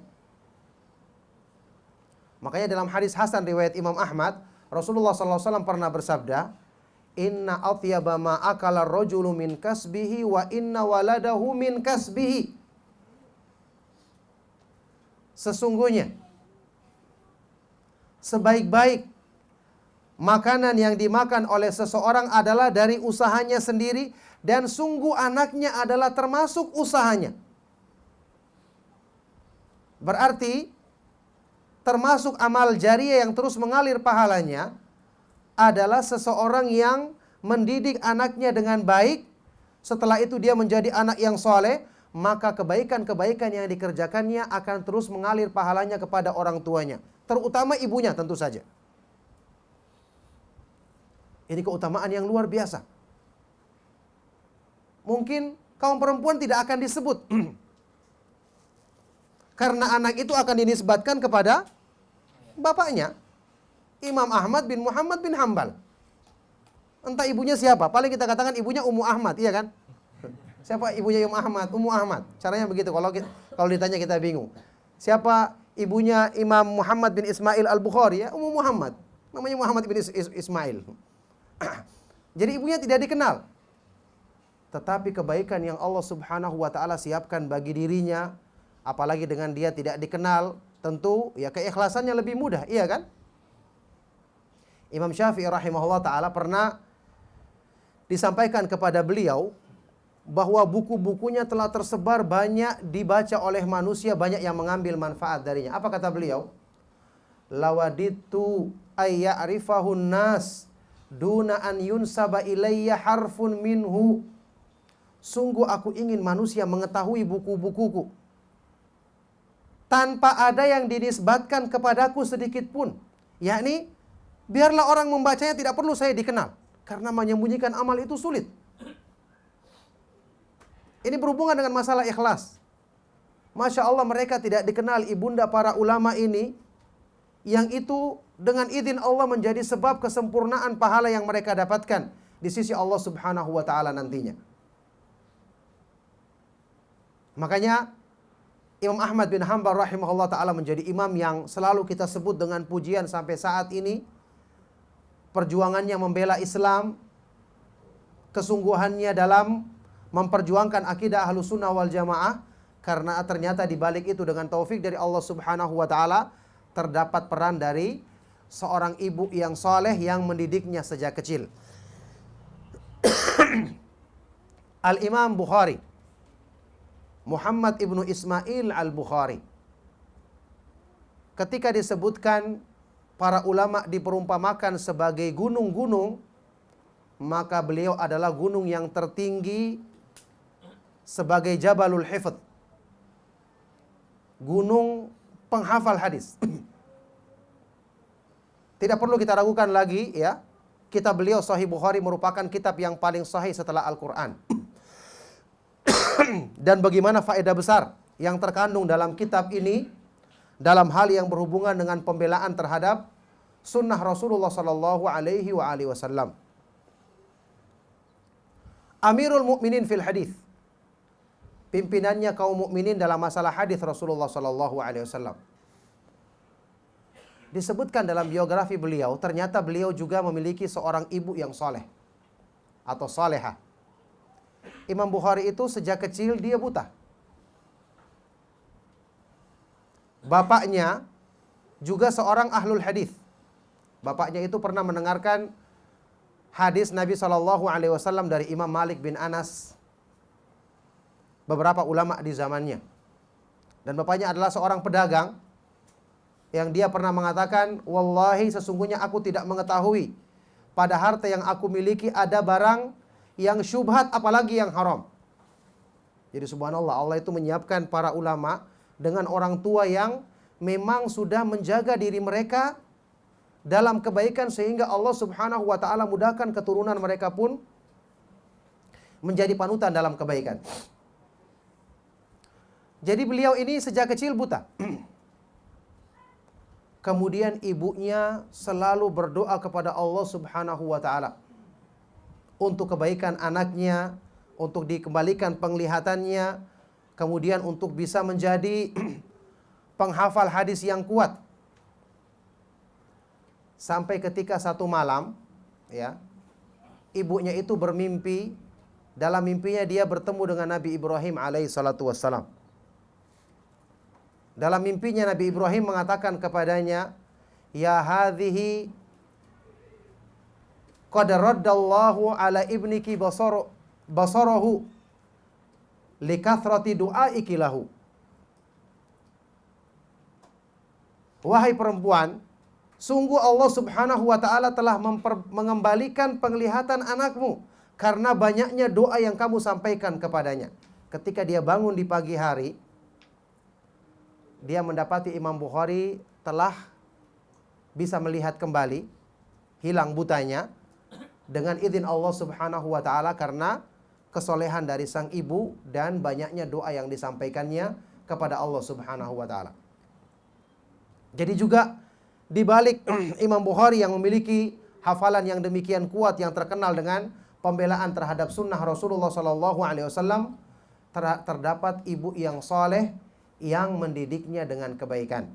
Makanya dalam hadis hasan riwayat Imam Ahmad, Rasulullah SAW pernah bersabda, Inna atyaba ma akala rajulu min kasbihi wa inna waladahu min kasbihi. Sesungguhnya sebaik-baik makanan yang dimakan oleh seseorang adalah dari usahanya sendiri, dan sungguh anaknya adalah termasuk usahanya. Berarti termasuk amal jariyah yang terus mengalir pahalanya adalah seseorang yang mendidik anaknya dengan baik. Setelah itu dia menjadi anak yang soleh, maka kebaikan-kebaikan yang dikerjakannya akan terus mengalir pahalanya kepada orang tuanya, terutama ibunya tentu saja. Ini keutamaan yang luar biasa. Mungkin kaum perempuan tidak akan disebut karena anak itu akan dinisbatkan kepada bapaknya, Imam Ahmad bin Muhammad bin Hambal. Entah ibunya siapa, paling kita katakan ibunya Ummu Ahmad, iya kan? Siapa ibunya Imam Ahmad? Ummu Ahmad. Caranya begitu, kalau ditanya kita bingung. Siapa ibunya Imam Muhammad bin Ismail Al-Bukhari? Ya, Ummu Muhammad. Namanya Muhammad bin Ismail. Jadi ibunya tidak dikenal. Tetapi kebaikan yang Allah Subhanahu wa taala siapkan bagi dirinya, apalagi dengan dia tidak dikenal, tentu ya keikhlasannya lebih mudah, iya kan? Imam Syafi'i rahimahullah ta'ala pernah disampaikan kepada beliau bahwa buku-bukunya telah tersebar banyak dibaca oleh manusia, banyak yang mengambil manfaat darinya. Apa kata beliau? Lawaditu ayya'rifahun nas duna an yunsaba ilayya harfun minhu. Sungguh aku ingin manusia mengetahui buku-bukuku tanpa ada yang dinisbatkan kepadaku sedikit pun. Yakni biarlah orang membacanya, tidak perlu saya dikenal. Karena menyembunyikan amal itu sulit. Ini berhubungan dengan masalah ikhlas. Masya Allah, mereka tidak dikenal ibunda para ulama ini, yang itu dengan izin Allah menjadi sebab kesempurnaan pahala yang mereka dapatkan di sisi Allah Subhanahu wa ta'ala nantinya. Makanya Imam Ahmad bin Hanbal rahimahullah ta'ala menjadi imam yang selalu kita sebut dengan pujian sampai saat ini. Perjuangannya membela Islam, kesungguhannya dalam memperjuangkan akidah Ahlus Sunnah wal Jamaah, karena ternyata di balik itu dengan taufik dari Allah Subhanahu wa taala terdapat peran dari seorang ibu yang soleh yang mendidiknya sejak kecil. Al-Imam Bukhari, Muhammad ibnu Ismail Al-Bukhari, ketika disebutkan para ulama diperumpamakan sebagai gunung-gunung, maka beliau adalah gunung yang tertinggi sebagai Jabalul Hifdz, gunung penghafal hadis. Tidak perlu kita ragukan lagi ya, kitab beliau Sahih Bukhari merupakan kitab yang paling sahih setelah Al-Quran. Dan bagaimana faedah besar yang terkandung dalam kitab ini dalam hal yang berhubungan dengan pembelaan terhadap sunnah Rasulullah sallallahu alaihi wasallam. Amirul Mukminin fil hadis, pimpinannya kaum mukminin dalam masalah hadis Rasulullah sallallahu alaihi wasallam. Disebutkan dalam biografi beliau, ternyata beliau juga memiliki seorang ibu yang soleh atau salehah. Imam Bukhari itu sejak kecil dia buta. Bapaknya juga seorang ahlul hadis. Bapaknya itu pernah mendengarkan hadis Nabi SAW dari Imam Malik bin Anas, beberapa ulama di zamannya. Dan bapaknya adalah seorang pedagang yang dia pernah mengatakan, wallahi sesungguhnya aku tidak mengetahui pada harta yang aku miliki ada barang yang syubhat apalagi yang haram. Jadi subhanallah, Allah itu menyiapkan para ulama dengan orang tua yang memang sudah menjaga diri mereka dalam kebaikan, sehingga Allah Subhanahu wa taala mudahkan keturunan mereka pun menjadi panutan dalam kebaikan. Jadi beliau ini sejak kecil buta. Kemudian ibunya selalu berdoa kepada Allah Subhanahu wa taala untuk kebaikan anaknya, untuk dikembalikan penglihatannya, kemudian untuk bisa menjadi penghafal hadis yang kuat. Sampai ketika satu malam, ya, ibunya itu bermimpi. Dalam mimpinya dia bertemu dengan Nabi Ibrahim alaihi salatu wassalam. Dalam mimpinya Nabi Ibrahim mengatakan kepadanya, "Ya hadhihi qad raddallahu ala ibniki basarahu likathrati du'aiki lahu." Wahai perempuan, sungguh Allah Subhanahu wa taala telah mengembalikan penglihatan anakmu karena banyaknya doa yang kamu sampaikan kepadanya. Ketika dia bangun di pagi hari, dia mendapati Imam Bukhari telah bisa melihat kembali, hilang butanya dengan izin Allah Subhanahu wa taala karena kesolehan dari sang ibu dan banyaknya doa yang disampaikannya kepada Allah Subhanahu wa taala. Jadi juga di balik Imam Bukhari yang memiliki hafalan yang demikian kuat, yang terkenal dengan pembelaan terhadap sunnah Rasulullah SAW, terdapat ibu yang soleh yang mendidiknya dengan kebaikan.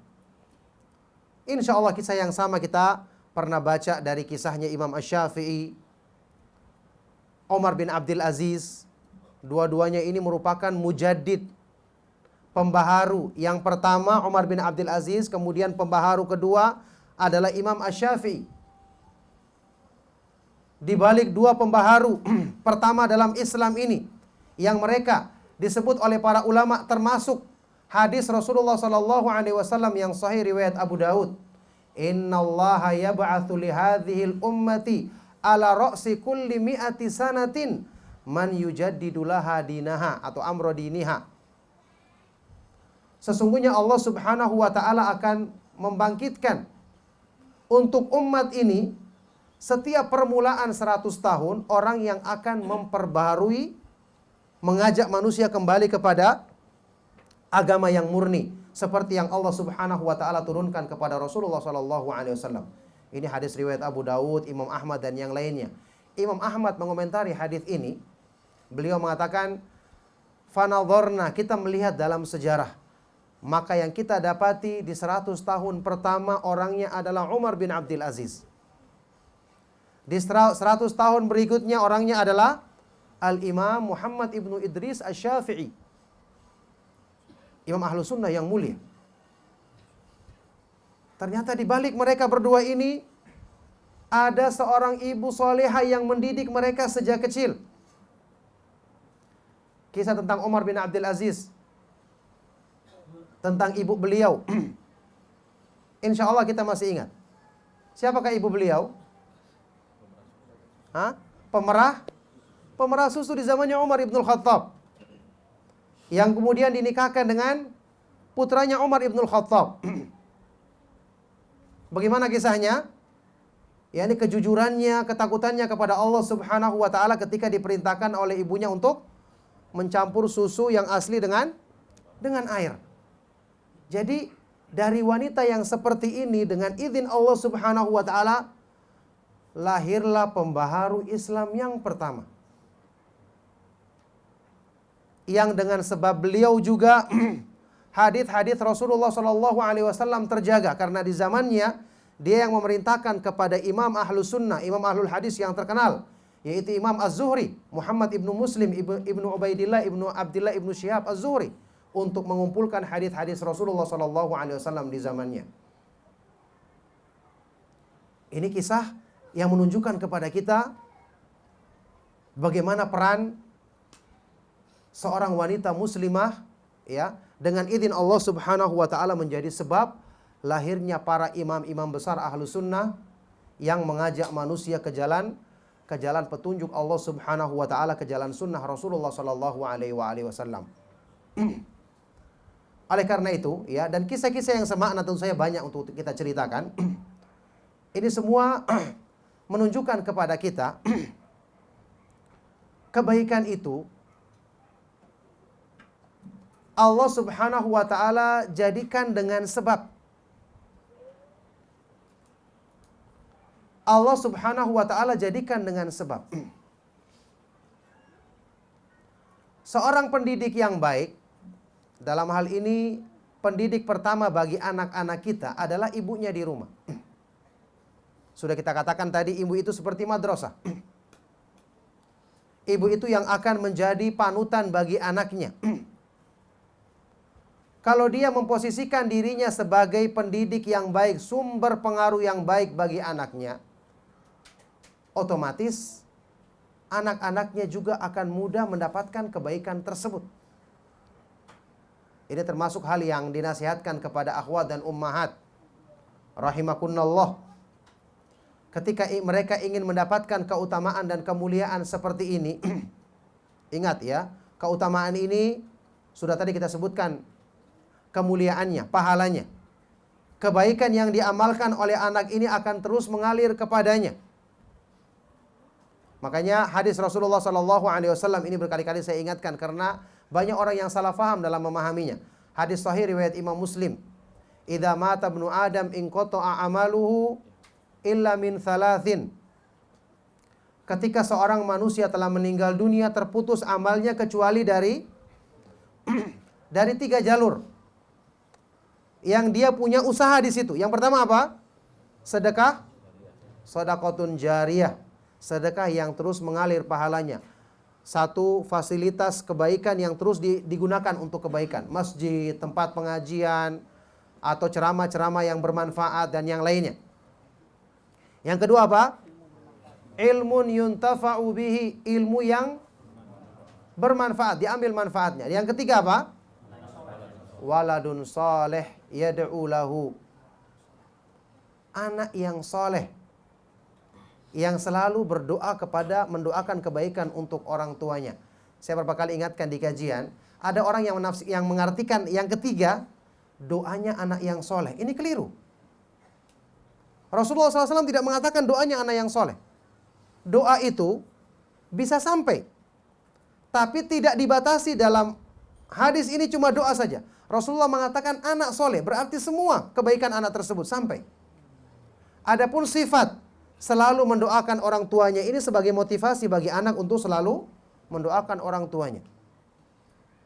Insya Allah kisah yang sama kita pernah baca dari kisahnya Imam Asy-Syafi'i, Umar bin Abdul Aziz. Dua-duanya ini merupakan mujaddid, pembaharu. Yang pertama Umar bin Abdul Aziz, kemudian pembaharu kedua adalah Imam Asy-Syafi'i. Di balik dua pembaharu pertama dalam Islam ini, yang mereka disebut oleh para ulama termasuk hadis Rasulullah sallallahu alaihi wasallam yang sahih riwayat Abu Daud, "Innallaha yab'atsu li hadhil ummati ala ra'si kulli mi'ati sanatin man yujaddidu laha dinaha atau amra diniha." Sesungguhnya Allah Subhanahu wa taala akan membangkitkan untuk umat ini setiap permulaan 100 tahun orang yang akan memperbaharui, mengajak manusia kembali kepada agama yang murni seperti yang Allah Subhanahu wa taala turunkan kepada Rasulullah sallallahu alaihi wasallam. Ini hadis riwayat Abu Daud, Imam Ahmad dan yang lainnya. Imam Ahmad mengomentari hadis ini, beliau mengatakan, "Fanadharna," kita melihat dalam sejarah, maka yang kita dapati di 100 tahun pertama orangnya adalah Umar bin Abdul Aziz. Di 100 tahun berikutnya orangnya adalah Al-Imam Muhammad ibnu Idris Asy-Syafi'i, Imam Ahlus Sunnah yang mulia. Ternyata di balik mereka berdua ini ada seorang ibu solehah yang mendidik mereka sejak kecil. Kisah tentang Umar bin Abdul Aziz, tentang ibu beliau, insya Allah kita masih ingat. Siapakah ibu beliau? Pemerah susu di zamannya Umar ibn Khattab, yang kemudian dinikahkan dengan putranya Umar ibn Khattab. Bagaimana kisahnya? Ya, ini kejujurannya, ketakutannya kepada Allah Subhanahu wa taala ketika diperintahkan oleh ibunya untuk mencampur susu yang asli dengan air. Jadi dari wanita yang seperti ini, dengan izin Allah Subhanahu wa taala, lahirlah pembaharu Islam yang pertama. Yang dengan sebab beliau juga hadis-hadis Rasulullah sallallahu alaihi wasallam terjaga, karena di zamannya dia yang memerintahkan kepada Imam Ahlus Sunnah, Imam Ahlul Hadis yang terkenal, yaitu Imam Az-Zuhri, Muhammad ibnu Muslim ibnu Ubaidillah ibnu Abdillah ibnu Syihab Az-Zuhri, untuk mengumpulkan hadis-hadis Rasulullah sallallahu alaihi wasallam di zamannya. Ini kisah yang menunjukkan kepada kita bagaimana peran seorang wanita muslimah, ya, dengan izin Allah Subhanahu wa taala menjadi sebab lahirnya para imam-imam besar Ahlus Sunnah yang mengajak manusia ke jalan petunjuk Allah Subhanahu wa taala, ke jalan sunnah Rasulullah sallallahu alaihi wasallam. Oleh karena itu, ya, dan kisah-kisah yang semakna tentu saya banyak untuk kita ceritakan. Ini semua menunjukkan kepada kita kebaikan itu Allah Subhanahu wa taala jadikan dengan sebab. Allah Subhanahu wa taala jadikan dengan sebab. Seorang pendidik yang baik, dalam hal ini pendidik pertama bagi anak-anak kita adalah ibunya di rumah. Sudah kita katakan tadi, ibu itu seperti madrasah. ibu itu yang akan menjadi panutan bagi anaknya. Kalau dia memposisikan dirinya sebagai pendidik yang baik, sumber pengaruh yang baik bagi anaknya, otomatis anak-anaknya juga akan mudah mendapatkan kebaikan tersebut. Ini termasuk hal yang dinasihatkan kepada akhwat dan ummahat rahimakunallah. Ketika mereka ingin mendapatkan keutamaan dan kemuliaan seperti ini, ingat ya, keutamaan ini sudah tadi kita sebutkan kemuliaannya, pahalanya. Kebaikan yang diamalkan oleh anak ini akan terus mengalir kepadanya. Makanya hadis Rasulullah SAW ini berkali-kali saya ingatkan karena banyak orang yang salah faham dalam memahaminya. Hadis sahih riwayat Imam Muslim. Idza mata ibnu Adam inqata'a amaluhu illa min thalathin. Ketika seorang manusia telah meninggal dunia, terputus amalnya kecuali dari 3 jalur. Yang dia punya usaha di situ. Yang pertama apa? Sedekah, sedekatun jariyah. Sedekah yang terus mengalir pahalanya. Satu fasilitas kebaikan yang terus digunakan untuk kebaikan. Masjid, tempat pengajian, atau ceramah-ceramah yang bermanfaat dan yang lainnya. Yang kedua apa? Ilmun yuntafa'u bihi, ilmu yang bermanfaat, diambil manfaatnya. Yang ketiga apa? Waladun saleh yad'u lahu, anak yang soleh yang selalu berdoa mendoakan kebaikan untuk orang tuanya. Saya beberapa kali ingatkan di kajian, ada orang yang mengartikan yang ketiga, doanya anak yang soleh. Ini keliru. Rasulullah SAW tidak mengatakan doanya anak yang soleh. Doa itu bisa sampai, tapi tidak dibatasi dalam hadis ini cuma doa saja. Rasulullah mengatakan anak soleh, berarti semua kebaikan anak tersebut sampai. Adapun sifat selalu mendoakan orang tuanya, ini sebagai motivasi bagi anak untuk selalu mendoakan orang tuanya.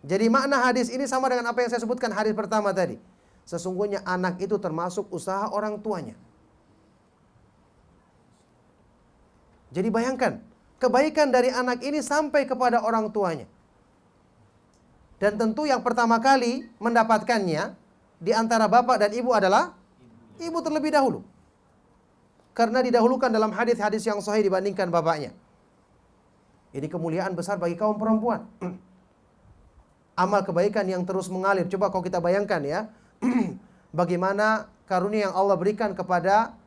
Jadi makna hadis ini sama dengan apa yang saya sebutkan hadis pertama tadi. Sesungguhnya anak itu termasuk usaha orang tuanya. Jadi bayangkan, kebaikan dari anak ini sampai kepada orang tuanya. Dan tentu yang pertama kali mendapatkannya di antara bapak dan ibu adalah ibu terlebih dahulu. Karena didahulukan dalam hadis-hadis yang sahih dibandingkan bapaknya. Ini kemuliaan besar bagi kaum perempuan. Amal kebaikan yang terus mengalir. Coba kalau kita bayangkan ya, bagaimana karunia yang Allah berikan kepada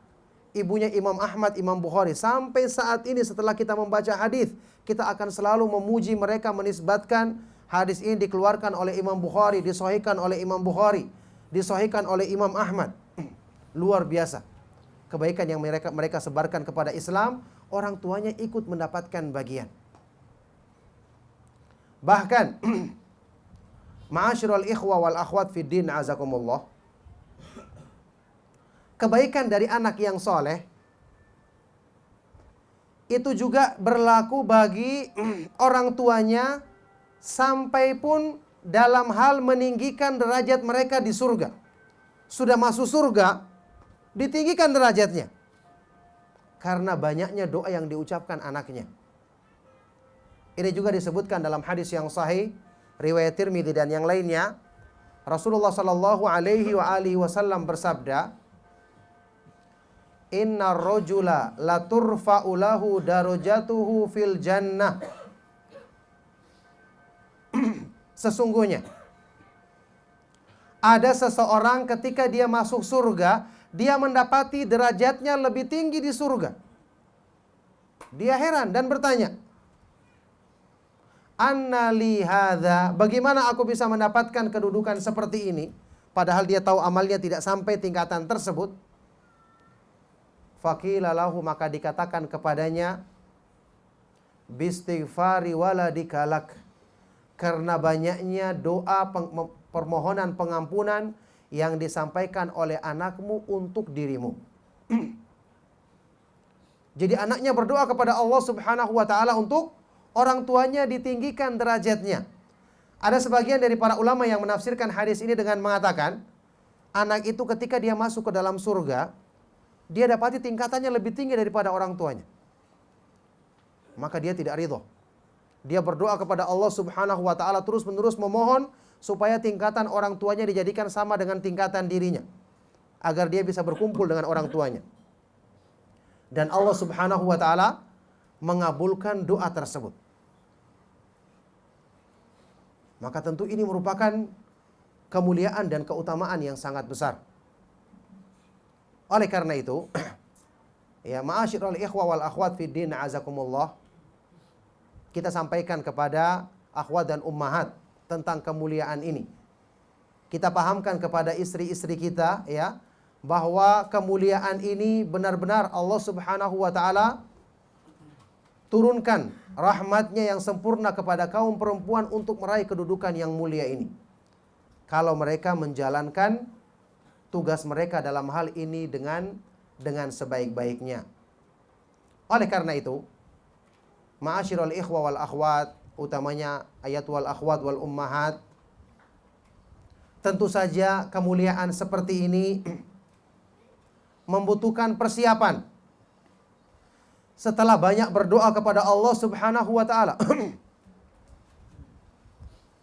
ibunya Imam Ahmad, Imam Bukhari. Sampai saat ini setelah kita membaca hadis, kita akan selalu memuji mereka, menisbatkan hadis ini dikeluarkan oleh Imam Bukhari, disahihkan oleh Imam Bukhari, disahihkan oleh Imam Ahmad. Luar biasa. Kebaikan yang mereka sebarkan kepada Islam, orang tuanya ikut mendapatkan bagian. Bahkan ma'asyiral ikhwa wal akhwat fid din azakumullah, kebaikan dari anak yang soleh itu juga berlaku bagi orang tuanya, sampai pun dalam hal meninggikan derajat mereka di surga. Sudah masuk surga, ditinggikan derajatnya karena banyaknya doa yang diucapkan anaknya. Ini juga disebutkan dalam hadis yang sahih riwayat Tirmidzi dan yang lainnya. Rasulullah sallallahu alaihi wasallam bersabda, "Innar rajula la turfa'u lahu darajatuhu fil jannah." Sesungguhnya ada seseorang ketika dia masuk surga, dia mendapati derajatnya lebih tinggi di surga. Dia heran dan bertanya, "Anna li hadza?" Bagaimana aku bisa mendapatkan kedudukan seperti ini? Padahal dia tahu amalnya tidak sampai tingkatan tersebut. Faqila lahu, maka dikatakan kepadanya, "Bistighfari waladika lak." Karena banyaknya doa permohonan pengampunan yang disampaikan oleh anakmu untuk dirimu. Jadi anaknya berdoa kepada Allah Subhanahu wa taala untuk orang tuanya ditinggikan derajatnya. Ada sebagian dari para ulama yang menafsirkan hadis ini dengan mengatakan, anak itu ketika dia masuk ke dalam surga, dia dapati tingkatannya lebih tinggi daripada orang tuanya. Maka dia tidak ridho. Dia berdoa kepada Allah Subhanahu wa taala terus-menerus memohon supaya tingkatan orang tuanya dijadikan sama dengan tingkatan dirinya, agar dia bisa berkumpul dengan orang tuanya. Dan Allah Subhanahu wa taala mengabulkan doa tersebut. Maka tentu ini merupakan kemuliaan dan keutamaan yang sangat besar. Oleh karena itu, ya ma'asyiral ikhwa wal akhwat fid din azakumullah, kita sampaikan kepada akhwat dan ummahat tentang kemuliaan ini. Kita pahamkan kepada istri-istri kita, ya, bahwa kemuliaan ini benar-benar Allah Subhanahu wa taala turunkan rahmatnya yang sempurna kepada kaum perempuan untuk meraih kedudukan yang mulia ini. Kalau mereka menjalankan tugas mereka dalam hal ini dengan sebaik-baiknya. Oleh karena itu, ma'asyiral ikhwa wal akhwat, utamanya ayat wal akhwat wal ummahat, tentu saja kemuliaan seperti ini membutuhkan persiapan. Setelah banyak berdoa kepada Allah Subhanahu wa taala.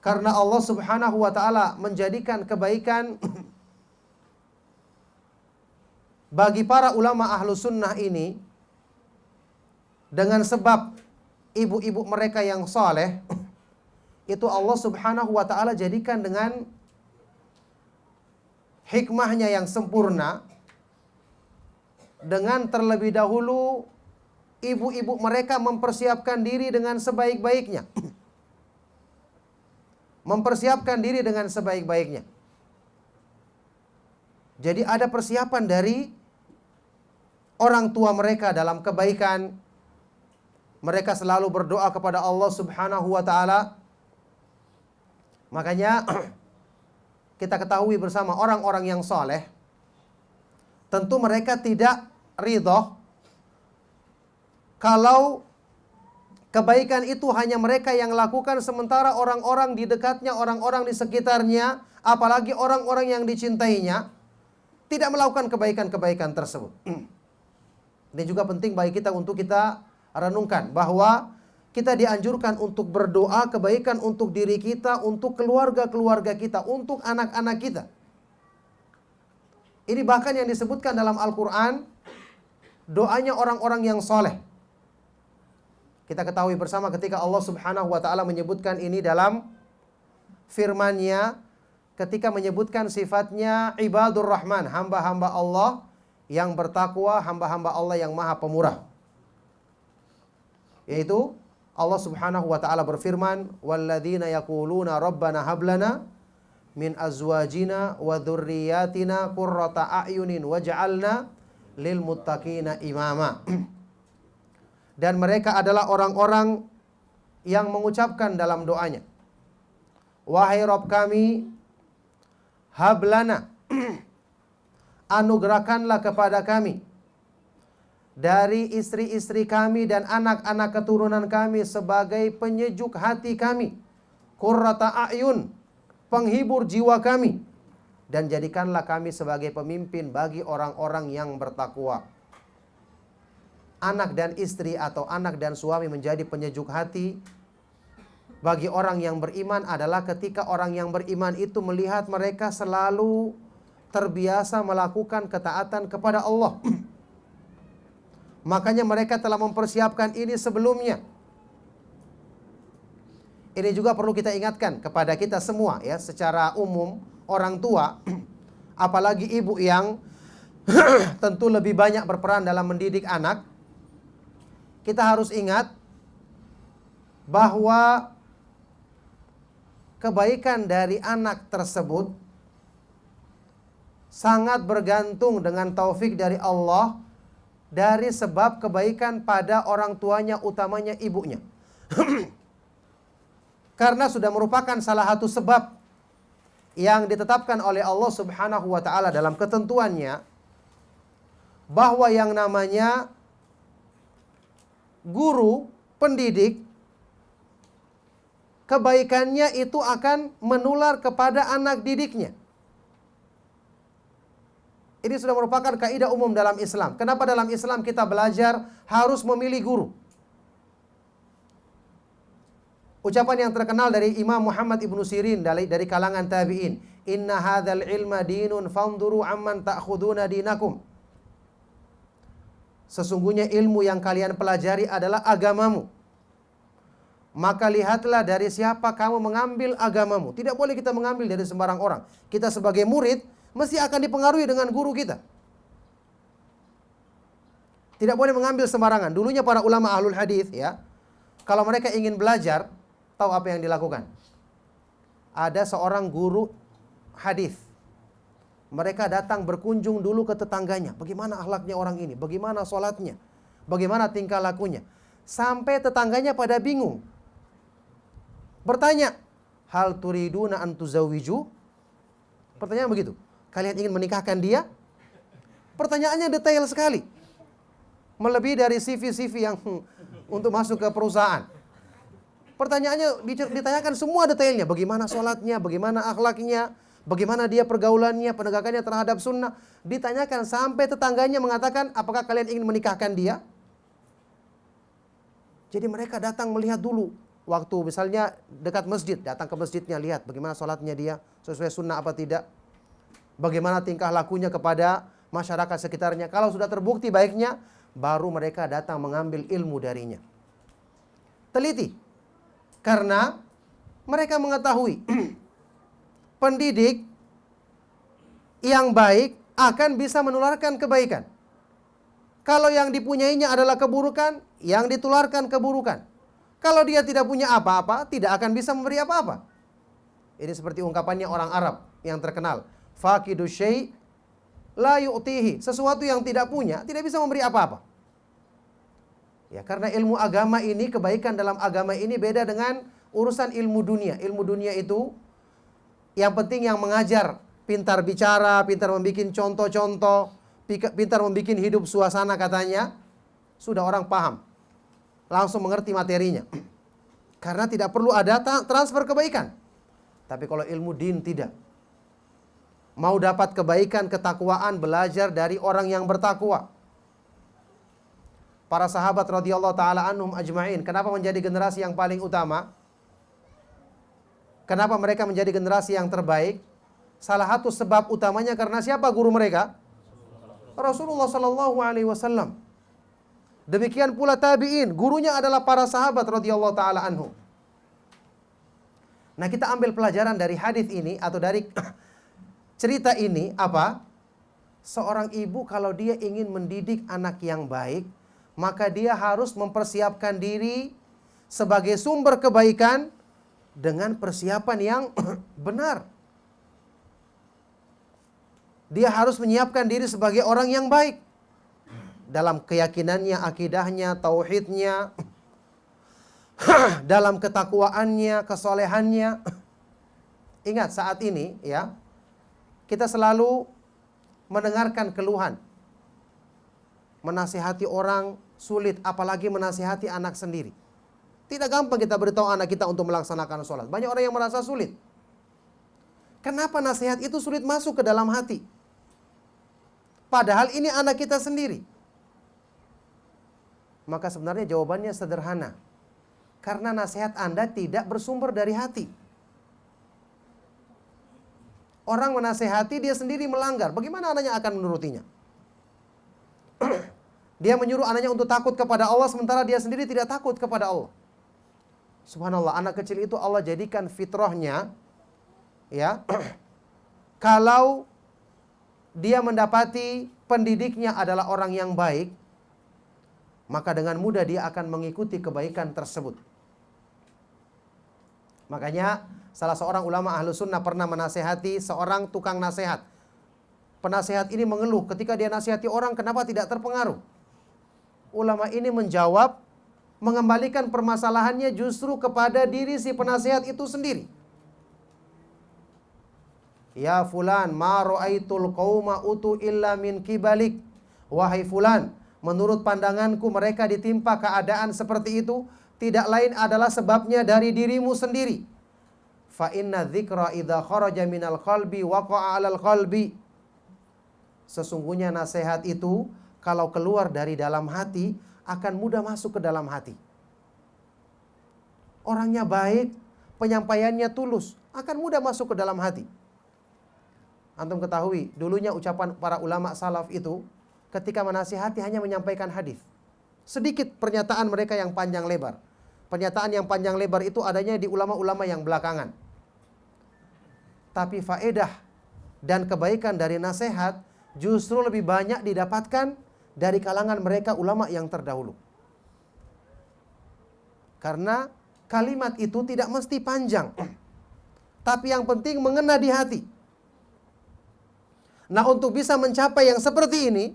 Karena Allah Subhanahu wa taala menjadikan kebaikan bagi para ulama ahlu sunnah ini dengan sebab ibu-ibu mereka yang saleh, itu Allah Subhanahu wa taala jadikan dengan hikmahnya yang sempurna, dengan terlebih dahulu ibu-ibu mereka mempersiapkan diri dengan sebaik-baiknya. Mempersiapkan diri dengan sebaik-baiknya. Jadi ada persiapan dari orang tua mereka dalam kebaikan. Mereka selalu berdoa kepada Allah Subhanahu wa taala. Makanya kita ketahui bersama orang-orang yang soleh, tentu mereka tidak ridho kalau kebaikan itu hanya mereka yang lakukan, sementara orang-orang di dekatnya, orang-orang di sekitarnya, apalagi orang-orang yang dicintainya, tidak melakukan kebaikan-kebaikan tersebut. Ini juga penting bagi kita untuk kita renungkan, bahwa kita dianjurkan untuk berdoa kebaikan untuk diri kita, untuk keluarga-keluarga kita, untuk anak-anak kita. Ini bahkan yang disebutkan dalam Al-Quran, doanya orang-orang yang soleh. Kita ketahui bersama ketika Allah Subhanahu wa taala menyebutkan ini dalam firman-Nya, ketika menyebutkan sifatnya ibadur rahman, hamba-hamba Allah yang bertakwa, hamba-hamba Allah yang maha pemurah. Yaitu Allah Subhanahu wa taala berfirman, "Walladzina yaquluna rabbana hablana min azwajina wa dzurriyyatina qurrata a'yunin waj'alna lil muttaqina imama." Dan mereka adalah orang-orang yang mengucapkan dalam doanya, "Wahai Rabb kami, hablana, anugerahkanlah kepada kami dari istri-istri kami dan anak-anak keturunan kami sebagai penyejuk hati kami, qurrata a'yun, penghibur jiwa kami, dan jadikanlah kami sebagai pemimpin bagi orang-orang yang bertakwa." Anak dan istri atau anak dan suami menjadi penyejuk hati bagi orang yang beriman adalah ketika orang yang beriman itu melihat mereka selalu terbiasa melakukan ketaatan kepada Allah. Makanya mereka telah mempersiapkan ini sebelumnya. Ini juga perlu kita ingatkan kepada kita semua, ya, secara umum orang tua, apalagi ibu yang tentu lebih banyak berperan dalam mendidik anak. Kita harus ingat bahwa kebaikan dari anak tersebut sangat bergantung dengan taufik dari Allah, dari sebab kebaikan pada orang tuanya, utamanya ibunya. Karena sudah merupakan salah satu sebab yang ditetapkan oleh Allah Subhanahu wa taala dalam ketentuannya, bahwa yang namanya guru, pendidik, kebaikannya itu akan menular kepada anak didiknya. Ini sudah merupakan kaidah umum dalam Islam. Kenapa dalam Islam kita belajar harus memilih guru? Ucapan yang terkenal dari Imam Muhammad ibnu Sirin dari kalangan tabi'in. Inna hadzal ilma dinun fanzuru amman ta'khuduna dinakum. Sesungguhnya ilmu yang kalian pelajari adalah agamamu. Maka lihatlah dari siapa kamu mengambil agamamu. Tidak boleh kita mengambil dari sembarang orang. Kita sebagai murid mesti akan dipengaruhi dengan guru kita. Tidak boleh mengambil sembarangan. Dulunya para ulama ahlul hadis, ya, kalau mereka ingin belajar, tahu apa yang dilakukan? Ada seorang guru hadis. Mereka datang berkunjung dulu ke tetangganya. Bagaimana akhlaknya orang ini? Bagaimana sholatnya? Bagaimana tingkah lakunya? Sampai tetangganya pada bingung. Bertanya, hal turiduna an tuzawwiju? Pertanyaan begitu. Kalian ingin menikahkan dia? Pertanyaannya detail sekali. Melebihi dari CV-CV yang untuk masuk ke perusahaan. Pertanyaannya ditanyakan semua detailnya. Bagaimana sholatnya, bagaimana akhlaknya, bagaimana dia pergaulannya, penegakannya terhadap sunnah. Ditanyakan sampai tetangganya mengatakan, apakah kalian ingin menikahkan dia? Jadi mereka datang melihat dulu. Waktu misalnya dekat masjid, datang ke masjidnya, lihat bagaimana sholatnya dia, sesuai sunnah apa tidak. Bagaimana tingkah lakunya kepada masyarakat sekitarnya. Kalau sudah terbukti baiknya, baru mereka datang mengambil ilmu darinya. Teliti. Karena mereka mengetahui pendidik yang baik akan bisa menularkan kebaikan. Kalau yang dipunyainya adalah keburukan, yang ditularkan keburukan. Kalau dia tidak punya apa-apa, tidak akan bisa memberi apa-apa. Ini seperti ungkapannya orang Arab yang terkenal. Faqidu syai' la yu'tihi. Sesuatu yang tidak punya, tidak bisa memberi apa-apa. Ya, karena ilmu agama ini, kebaikan dalam agama ini beda dengan urusan ilmu dunia. Ilmu dunia itu yang penting yang mengajar, pintar bicara, pintar membuat contoh-contoh, pintar membuat hidup suasana katanya, sudah orang paham. Langsung mengerti materinya. Karena tidak perlu ada transfer kebaikan. Tapi kalau ilmu din tidak. Mau dapat kebaikan, ketakwaan, belajar dari orang yang bertakwa. Para sahabat radhiyallahu taala anhum ajma'in, kenapa menjadi generasi yang paling utama? Kenapa mereka menjadi generasi yang terbaik? Salah satu sebab utamanya karena siapa guru mereka? Rasulullah sallallahu alaihi wasallam. Demikian pula tabi'in, gurunya adalah para sahabat radhiyallahu taala anhum. Nah, kita ambil pelajaran dari hadis ini atau dari cerita ini apa? Seorang ibu kalau dia ingin mendidik anak yang baik, maka dia harus mempersiapkan diri sebagai sumber kebaikan dengan persiapan yang benar. Dia harus menyiapkan diri sebagai orang yang baik dalam keyakinannya, akidahnya, tauhidnya, dalam ketakwaannya, kesolehannya. Ingat saat ini ya, kita selalu mendengarkan keluhan. Menasihati orang sulit, apalagi menasihati anak sendiri. Tidak gampang kita beritahu anak kita untuk melaksanakan sholat. Banyak orang yang merasa sulit. Kenapa nasihat itu sulit masuk ke dalam hati? Padahal ini anak kita sendiri. Maka sebenarnya jawabannya sederhana. Karena nasihat Anda tidak bersumber dari hati. Orang menasihati, dia sendiri melanggar. Bagaimana anaknya akan menurutinya? Dia menyuruh anaknya untuk takut kepada Allah, sementara dia sendiri tidak takut kepada Allah. Subhanallah, anak kecil itu Allah jadikan fitrahnya, ya, kalau dia mendapati pendidiknya adalah orang yang baik, maka dengan mudah dia akan mengikuti kebaikan tersebut. Makanya salah seorang ulama ahlu sunnah pernah menasehati seorang tukang nasihat. Penasehat ini mengeluh ketika dia nasihati orang, kenapa tidak terpengaruh? Ulama ini menjawab, mengembalikan permasalahannya justru kepada diri si penasehat itu sendiri. Ya fulan, ma ra'aitul qauma utu illa min kibalik. Wahai fulan, menurut pandanganku mereka ditimpa keadaan seperti itu tidak lain adalah sebabnya dari dirimu sendiri. Fa inna dzikra idza kharaja minal qalbi waqa'a 'alal qalbi. Sesungguhnya nasihat itu kalau keluar dari dalam hati akan mudah masuk ke dalam hati. orangnya baik, penyampaiannya tulus, akan mudah masuk ke dalam hati. Antum ketahui, dulunya ucapan para ulama salaf itu ketika menasihati hanya menyampaikan hadis. Sedikit pernyataan mereka yang panjang lebar. Pernyataan yang panjang lebar itu adanya di ulama-ulama yang belakangan. Tapi faedah dan kebaikan dari nasihat justru lebih banyak didapatkan dari kalangan mereka ulama yang terdahulu. Karena kalimat itu tidak mesti panjang, tapi yang penting mengena di hati. Nah, untuk bisa mencapai yang seperti ini,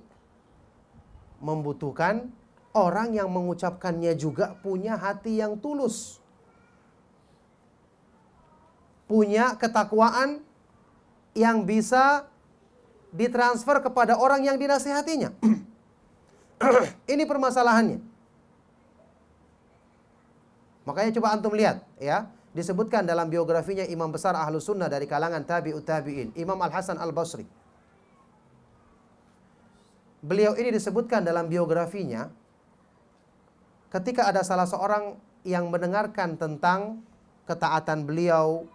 membutuhkan orang yang mengucapkannya juga punya hati yang tulus. Punya ketakwaan yang bisa ditransfer kepada orang yang dinasihatinya. Ini permasalahannya. Makanya coba antum lihat, ya, disebutkan dalam biografinya imam besar Ahlus Sunnah dari kalangan tabi'ut tabi'in, Imam Al-Hasan Al-Basri. Beliau ini disebutkan dalam biografinya ketika ada salah seorang yang mendengarkan tentang ketaatan beliau,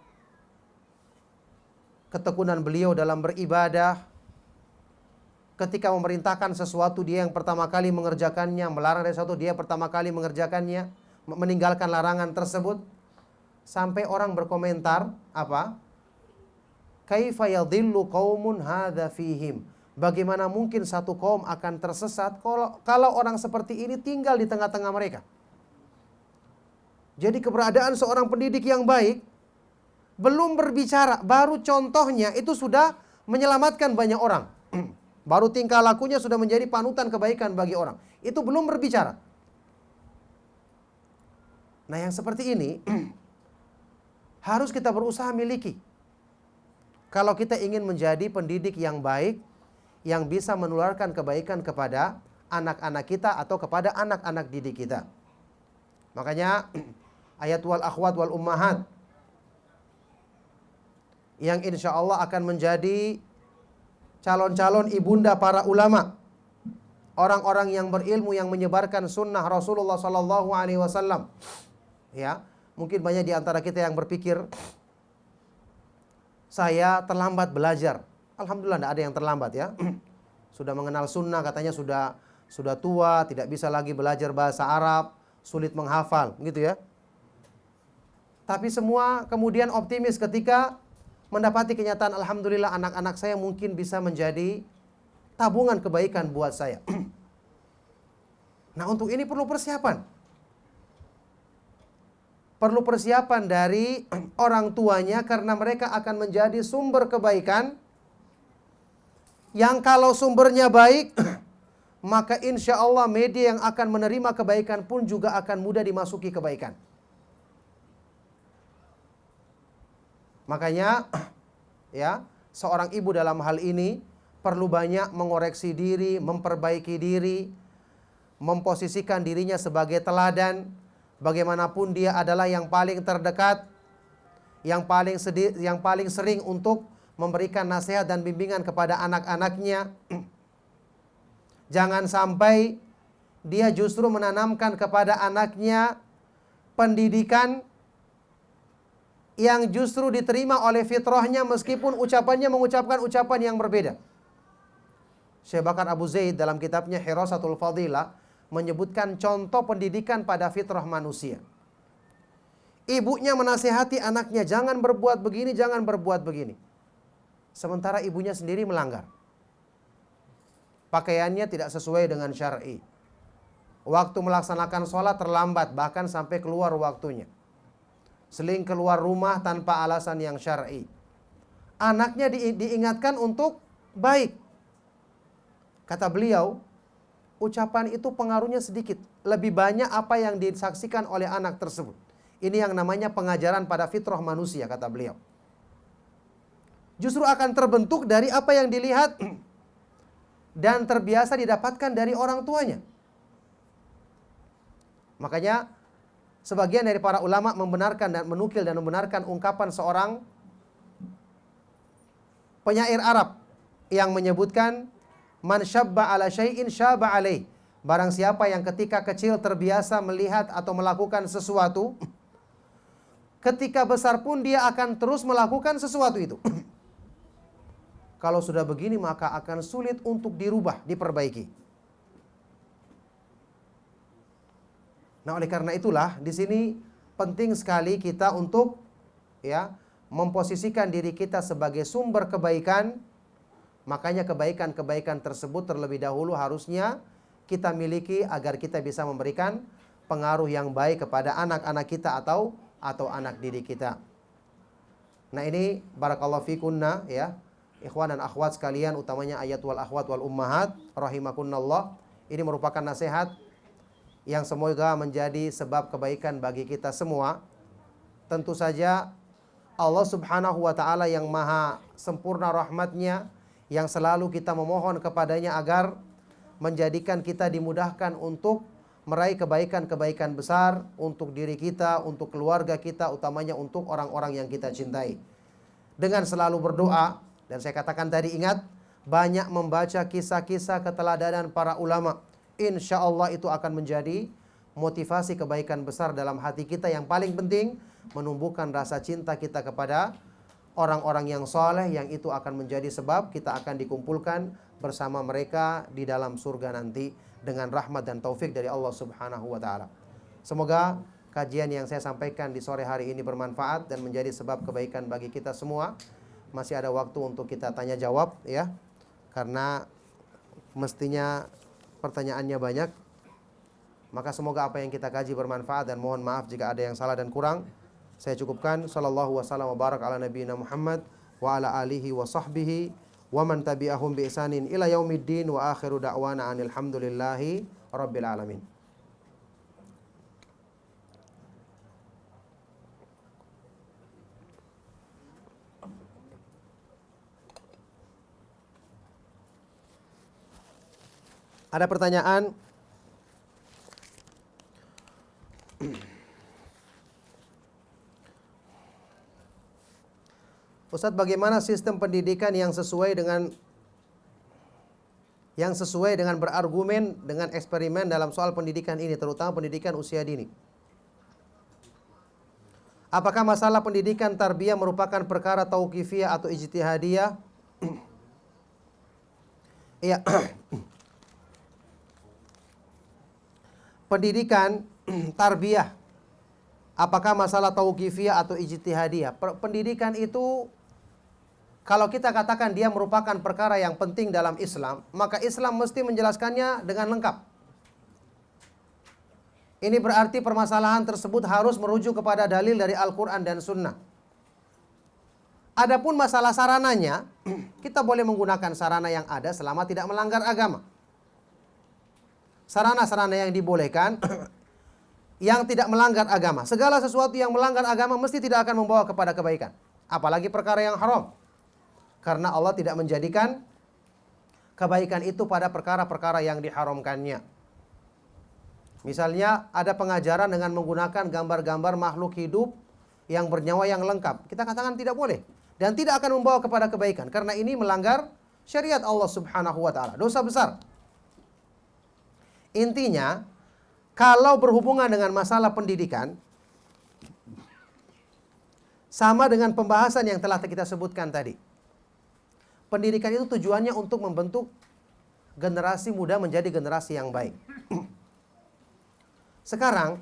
ketekunan beliau dalam beribadah. Ketika memerintahkan sesuatu dia yang pertama kali mengerjakannya, melarang dari sesuatu dia pertama kali mengerjakannya, meninggalkan larangan tersebut. Sampai orang berkomentar apa? Kaifa yadhillu qaumun hadza fihim? Bagaimana mungkin satu kaum akan tersesat kalau orang seperti ini tinggal di tengah-tengah mereka? Jadi keberadaan seorang pendidik yang baik, belum berbicara, baru contohnya itu sudah menyelamatkan banyak orang. Baru tingkah lakunya sudah menjadi panutan kebaikan bagi orang. Itu belum berbicara. Nah, yang seperti ini harus kita berusaha miliki. Kalau kita ingin menjadi pendidik yang baik, yang bisa menularkan kebaikan kepada anak-anak kita atau kepada anak-anak didik kita. Makanya ayat wal akhwat wal ummahat yang insya Allah akan menjadi calon-calon ibunda para ulama, orang-orang yang berilmu yang menyebarkan sunnah Rasulullah Sallallahu Alaihi Wasallam. Ya, mungkin banyak di antara kita yang berpikir saya terlambat belajar. Alhamdulillah tidak ada yang terlambat, ya. Sudah mengenal sunnah, katanya sudah tua, tidak bisa lagi belajar bahasa Arab, sulit menghafal, gitu ya. Tapi semua kemudian optimis ketika mendapati kenyataan, alhamdulillah anak-anak saya mungkin bisa menjadi tabungan kebaikan buat saya. Nah, untuk ini perlu persiapan. Perlu persiapan dari orang tuanya karena mereka akan menjadi sumber kebaikan. Yang kalau sumbernya baik, maka insya Allah media yang akan menerima kebaikan pun juga akan mudah dimasuki kebaikan. Makanya, ya, seorang ibu dalam hal ini perlu banyak mengoreksi diri, memperbaiki diri, memposisikan dirinya sebagai teladan. Bagaimanapun dia adalah yang paling terdekat, yang paling sering untuk memberikan nasihat dan bimbingan kepada anak-anaknya. Jangan sampai dia justru menanamkan kepada anaknya pendidikan yang justru diterima oleh fitrahnya meskipun ucapannya mengucapkan ucapan yang berbeda. Syekh Bakar Abu Zaid dalam kitabnya Hirasatul Fadilah menyebutkan contoh pendidikan pada fitrah manusia. Ibunya menasihati anaknya, jangan berbuat begini, jangan berbuat begini. Sementara ibunya sendiri melanggar. Pakaiannya tidak sesuai dengan syar'i. Waktu melaksanakan sholat terlambat, bahkan sampai keluar waktunya. Seling keluar rumah tanpa alasan yang syar'i. Anaknya diingatkan untuk baik. Kata beliau, ucapan itu pengaruhnya sedikit. Lebih banyak apa yang disaksikan oleh anak tersebut. Ini yang namanya pengajaran pada fitrah manusia, kata beliau. Justru akan terbentuk dari apa yang dilihat dan terbiasa didapatkan dari orang tuanya. Makanya sebagian dari para ulama membenarkan dan menukil dan membenarkan ungkapan seorang penyair Arab yang menyebutkan man syabba ala syai'in syaba alaih. Barang siapa yang ketika kecil terbiasa melihat atau melakukan sesuatu, ketika besar pun dia akan terus melakukan sesuatu itu. Kalau sudah begini maka akan sulit untuk dirubah, diperbaiki. Nah, oleh karena itulah di sini penting sekali kita untuk memposisikan diri kita sebagai sumber kebaikan. Makanya kebaikan-kebaikan tersebut terlebih dahulu harusnya kita miliki agar kita bisa memberikan pengaruh yang baik kepada anak-anak kita atau anak didik kita. Nah, ini barakallahu fikunna ya, ikhwan dan akhwat sekalian, utamanya ayat wal akhwat wal ummahat rahimakunallah. Ini merupakan nasihat yang semoga menjadi sebab kebaikan bagi kita semua. Tentu saja Allah Subhanahu wa taala yang maha sempurna rahmatnya, yang selalu kita memohon kepadanya agar menjadikan kita dimudahkan untuk meraih kebaikan-kebaikan besar untuk diri kita, untuk keluarga kita, utamanya untuk orang-orang yang kita cintai. Dengan selalu berdoa, dan saya katakan tadi, ingat, banyak membaca kisah-kisah keteladanan para ulama. Insya Allah itu akan menjadi motivasi kebaikan besar dalam hati kita. Yang paling penting, menumbuhkan rasa cinta kita kepada orang-orang yang soleh, yang itu akan menjadi sebab kita akan dikumpulkan bersama mereka di dalam surga nanti dengan rahmat dan taufik dari Allah Subhanahu wa taala. Semoga kajian yang saya sampaikan di sore hari ini bermanfaat dan menjadi sebab kebaikan bagi kita semua. Masih ada waktu untuk kita tanya jawab ya, karena mestinya pertanyaannya banyak. Maka semoga apa yang kita kaji bermanfaat, dan mohon maaf jika ada yang salah dan kurang. Saya cukupkan. Sallallahu wasallam wa barak ala nabiyina Muhammad wa ala alihi wa sahbihi wa man tabi'ahum bi ihsanin ila yaumiddin wa akhiru da'wana anil hamdulillahi rabbil alamin. Ada pertanyaan? Ustadz, bagaimana sistem pendidikan yang sesuai dengan berargumen dengan eksperimen dalam soal pendidikan ini, terutama pendidikan usia dini? Apakah masalah pendidikan tarbiyah merupakan perkara tauqifiyah atau ijtihadiyah? Iya. Pendidikan tarbiyah, apakah masalah tauqifiyah atau ijtihadiyah? Pendidikan itu, kalau kita katakan dia merupakan perkara yang penting dalam Islam, maka Islam mesti menjelaskannya dengan lengkap. Ini berarti permasalahan tersebut harus merujuk kepada dalil dari Al-Quran dan Sunnah. Adapun masalah sarananya, kita boleh menggunakan sarana yang ada selama tidak melanggar agama. Sarana-sarana yang dibolehkan yang tidak melanggar agama. Segala sesuatu yang melanggar agama mesti tidak akan membawa kepada kebaikan. Apalagi perkara yang haram. Karena Allah tidak menjadikan kebaikan itu pada perkara-perkara yang diharamkannya. Misalnya ada pengajaran dengan menggunakan gambar-gambar makhluk hidup yang bernyawa yang lengkap. Kita katakan tidak boleh. Dan tidak akan membawa kepada kebaikan. Karena ini melanggar syariat Allah Subhanahu wa ta'ala. Dosa besar. Intinya, kalau berhubungan dengan masalah pendidikan, sama dengan pembahasan yang telah kita sebutkan tadi. Pendidikan itu tujuannya untuk membentuk generasi muda menjadi generasi yang baik. Sekarang,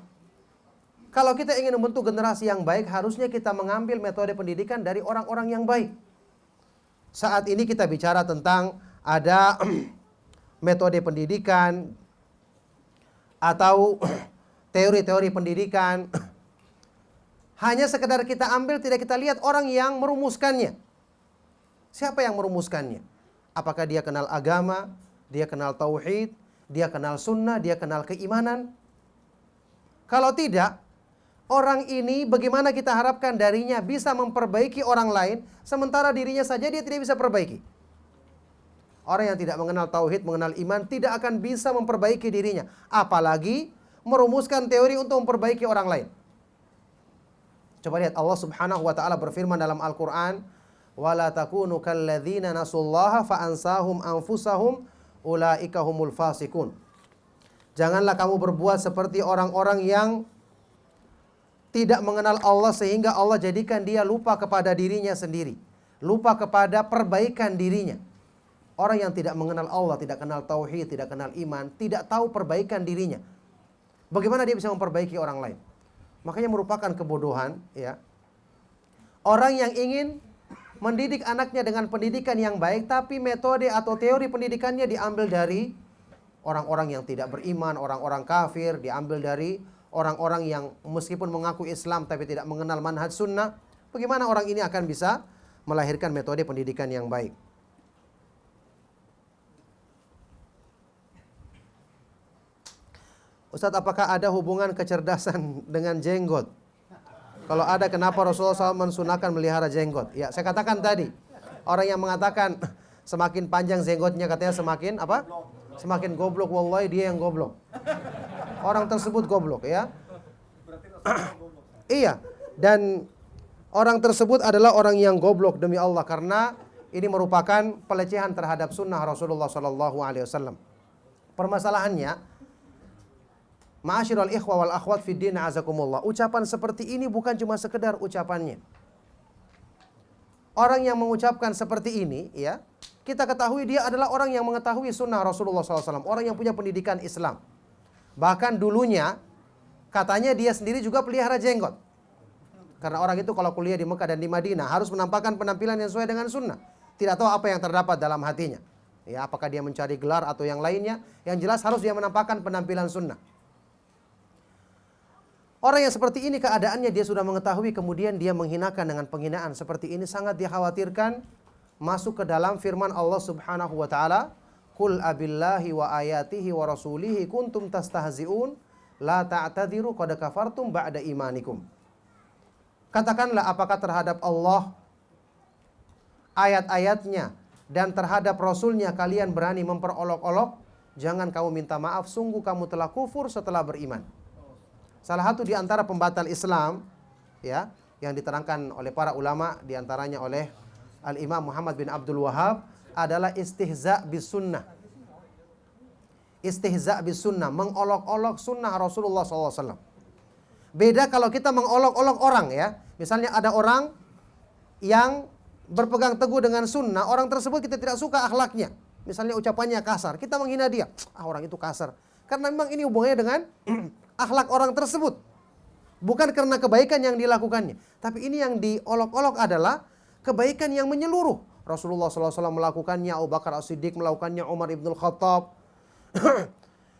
kalau kita ingin membentuk generasi yang baik, harusnya kita mengambil metode pendidikan dari orang-orang yang baik. Saat ini kita bicara tentang ada metode pendidikan atau teori-teori pendidikan. Hanya sekedar kita ambil, tidak kita lihat orang yang merumuskannya. Siapa yang merumuskannya? Apakah dia kenal agama, dia kenal tauhid, dia kenal sunnah, dia kenal keimanan? Kalau tidak, orang ini bagaimana kita harapkan darinya bisa memperbaiki orang lain, sementara dirinya saja dia tidak bisa perbaiki. Orang yang tidak mengenal tauhid, mengenal iman, tidak akan bisa memperbaiki dirinya. Apalagi merumuskan teori untuk memperbaiki orang lain. Coba lihat, Allah Subhanahu wa ta'ala berfirman dalam Al-Quran, وَلَا تَكُونُوا كَالَّذِينَ نَسُوا اللَّهَ فَأَنْسَاهُمْ أَنفُسَهُمْ أُولَٰئِكَ هُمُ الْفَاسِقُونَ. Janganlah kamu berbuat seperti orang-orang yang tidak mengenal Allah sehingga Allah jadikan dia lupa kepada dirinya sendiri, lupa kepada perbaikan dirinya. Orang yang tidak mengenal Allah, tidak kenal tauhid, tidak kenal iman, tidak tahu perbaikan dirinya, bagaimana dia bisa memperbaiki orang lain? Makanya merupakan kebodohan, ya. Orang yang ingin mendidik anaknya dengan pendidikan yang baik, tapi metode atau teori pendidikannya diambil dari orang-orang yang tidak beriman, orang-orang kafir, diambil dari orang-orang yang meskipun mengaku Islam tapi tidak mengenal manhaj sunnah. Bagaimana orang ini akan bisa melahirkan metode pendidikan yang baik? Ustadz, apakah ada hubungan kecerdasan dengan jenggot? Kalau ada, kenapa Rasulullah SAW mensunahkan melihara jenggot? Ya, saya katakan tadi, orang yang mengatakan semakin panjang jenggotnya katanya semakin apa? Semakin goblok. Wallahi dia yang goblok. Orang tersebut goblok, ya. Iya, dan orang tersebut adalah orang yang goblok demi Allah, karena ini merupakan pelecehan terhadap sunnah Rasulullah SAW. Permasalahannya, ma'asyiral ikhwa wal akhwat fid din azakumullah, ucapan seperti ini bukan cuma sekedar ucapannya. Orang yang mengucapkan seperti ini, ya, kita ketahui dia adalah orang yang mengetahui sunnah Rasulullah SAW, orang yang punya pendidikan Islam. Bahkan dulunya katanya dia sendiri juga pelihara jenggot. Karena orang itu kalau kuliah di Mekah dan di Madinah harus menampakkan penampilan yang sesuai dengan sunnah. Tidak tahu apa yang terdapat dalam hatinya. Ya, apakah dia mencari gelar atau yang lainnya, yang jelas harus dia menampakkan penampilan sunnah. Orang yang seperti ini keadaannya dia sudah mengetahui, kemudian dia menghinakan dengan penghinaan seperti ini, sangat dikhawatirkan masuk ke dalam firman Allah Subhanahu wa taala, "Qul abillahi wa ayatihi wa rasulihi kuntum tastahzi'un la ta'tadiru qad kafartum ba'da imanikum." Katakanlah, apakah terhadap Allah, ayat-ayatnya, dan terhadap Rasulnya kalian berani memperolok-olok? Jangan kamu minta maaf, sungguh kamu telah kufur setelah beriman. Salah satu di antara pembatal Islam, ya, yang diterangkan oleh para ulama, di antaranya oleh Al-Imam Muhammad bin Abdul Wahhab, adalah istihza' bis sunnah. Istihza' bis sunnah, mengolok-olok sunnah Rasulullah SAW. Beda kalau kita mengolok-olok orang, ya. Misalnya ada orang yang berpegang teguh dengan sunnah, orang tersebut kita tidak suka akhlaknya. Misalnya ucapannya kasar, kita menghina dia. Orang itu kasar. Karena memang ini hubungannya dengan akhlak orang tersebut. Bukan karena kebaikan yang dilakukannya. Tapi ini yang diolok-olok adalah kebaikan yang menyeluruh. Rasulullah SAW melakukannya, Abu Bakar As-Siddiq melakukannya, Umar Ibn Khattab.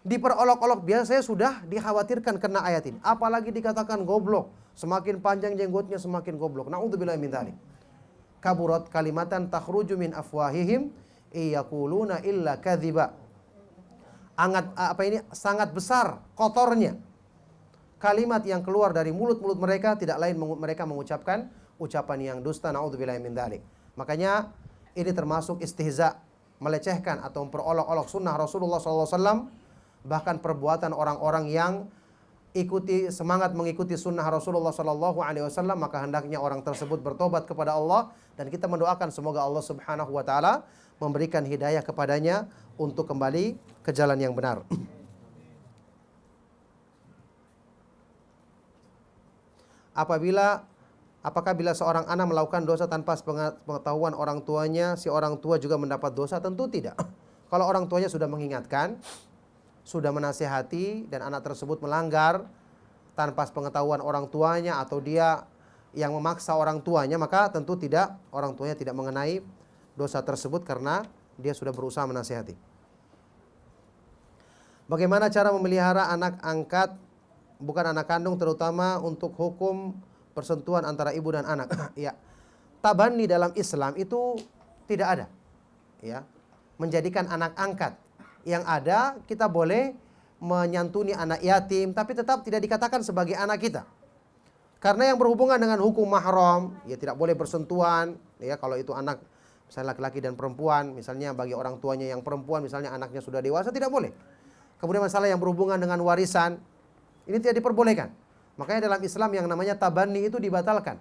Diperolok-olok, biasanya sudah dikhawatirkan kena ayat ini. Apalagi dikatakan goblok. Semakin panjang jenggotnya semakin goblok. Na'udzubillah min dzalik. Kaburat kalimatan takhruju min afwahihim iyaquluna illa kadziba. Sangat besar kotornya kalimat yang keluar dari mulut-mulut mereka, tidak lain mereka mengucapkan ucapan yang dusta. Na'udzubillah min dzalik. Makanya ini termasuk istihza, melecehkan atau memperolok-olok sunnah Rasulullah SAW. Bahkan perbuatan orang-orang yang semangat mengikuti sunnah Rasulullah SAW, maka hendaknya orang tersebut bertobat kepada Allah, dan kita mendoakan semoga Allah Subhanahu wa taala memberikan hidayah kepadanya untuk kembali ke jalan yang benar. Apakah bila seorang anak melakukan dosa tanpa pengetahuan orang tuanya, si orang tua juga mendapat dosa? Tentu tidak. Kalau orang tuanya sudah mengingatkan, sudah menasihati, dan anak tersebut melanggar tanpa pengetahuan orang tuanya, atau dia yang memaksa orang tuanya, maka tentu tidak, orang tuanya tidak mengenai dosa tersebut karena dia sudah berusaha menasihati. Bagaimana cara memelihara anak angkat, bukan anak kandung, terutama untuk hukum persentuhan antara ibu dan anak? Ya, tabani dalam Islam itu tidak ada. Ya, menjadikan anak angkat. Yang ada, kita boleh menyantuni anak yatim, tapi tetap tidak dikatakan sebagai anak kita. Karena yang berhubungan dengan hukum mahram, ya tidak boleh bersentuhan. Ya, kalau itu anak misalnya laki-laki dan perempuan, misalnya bagi orang tuanya yang perempuan, misalnya anaknya sudah dewasa, tidak boleh. Kemudian masalah yang berhubungan dengan warisan, ini tidak diperbolehkan. Makanya dalam Islam yang namanya tabani itu dibatalkan.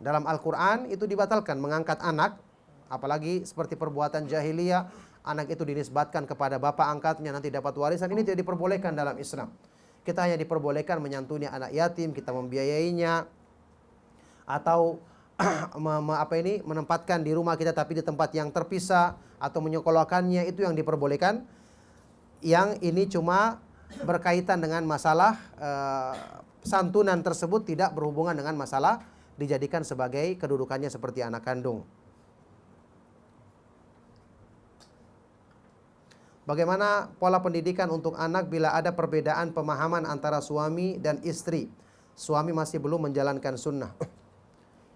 Dalam Al-Quran itu dibatalkan, mengangkat anak, apalagi seperti perbuatan jahiliyah, anak itu dinisbatkan kepada bapak angkatnya, nanti dapat warisan, ini tidak diperbolehkan dalam Islam. Kita hanya diperbolehkan menyantuni anak yatim, kita membiayainya, atau menempatkan di rumah kita tapi di tempat yang terpisah, atau menyekolahkannya, itu yang diperbolehkan. Yang ini cuma berkaitan dengan masalah santunan tersebut, tidak berhubungan dengan masalah dijadikan sebagai kedudukannya seperti anak kandung. Bagaimana pola pendidikan untuk anak bila ada perbedaan pemahaman antara suami dan istri? Suami masih belum menjalankan sunnah.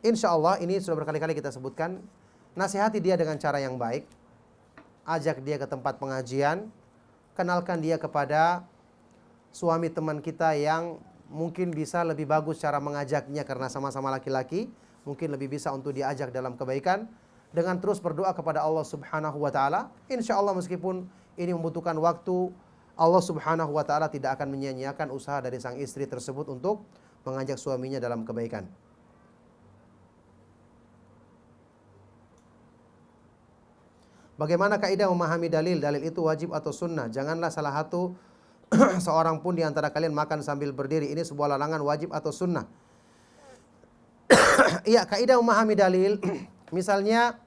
Insya Allah ini sudah berkali-kali kita sebutkan. Nasihati dia dengan cara yang baik. Ajak dia ke tempat pengajian. Kenalkan dia kepada suami teman kita yang mungkin bisa lebih bagus cara mengajaknya karena sama-sama laki-laki. Mungkin lebih bisa untuk diajak dalam kebaikan. Dengan terus berdoa kepada Allah Subhanahu wa ta'ala. Insya Allah meskipun ini membutuhkan waktu, Allah Subhanahu wa ta'ala tidak akan menyia-nyiakan usaha dari sang istri tersebut untuk mengajak suaminya dalam kebaikan. Bagaimana kaidah memahami dalil? Dalil itu wajib atau sunnah? Janganlah salah satu seorang pun di antara kalian makan sambil berdiri. Ini sebuah larangan, wajib atau sunnah? Iya, kaidah memahami dalil. Misalnya,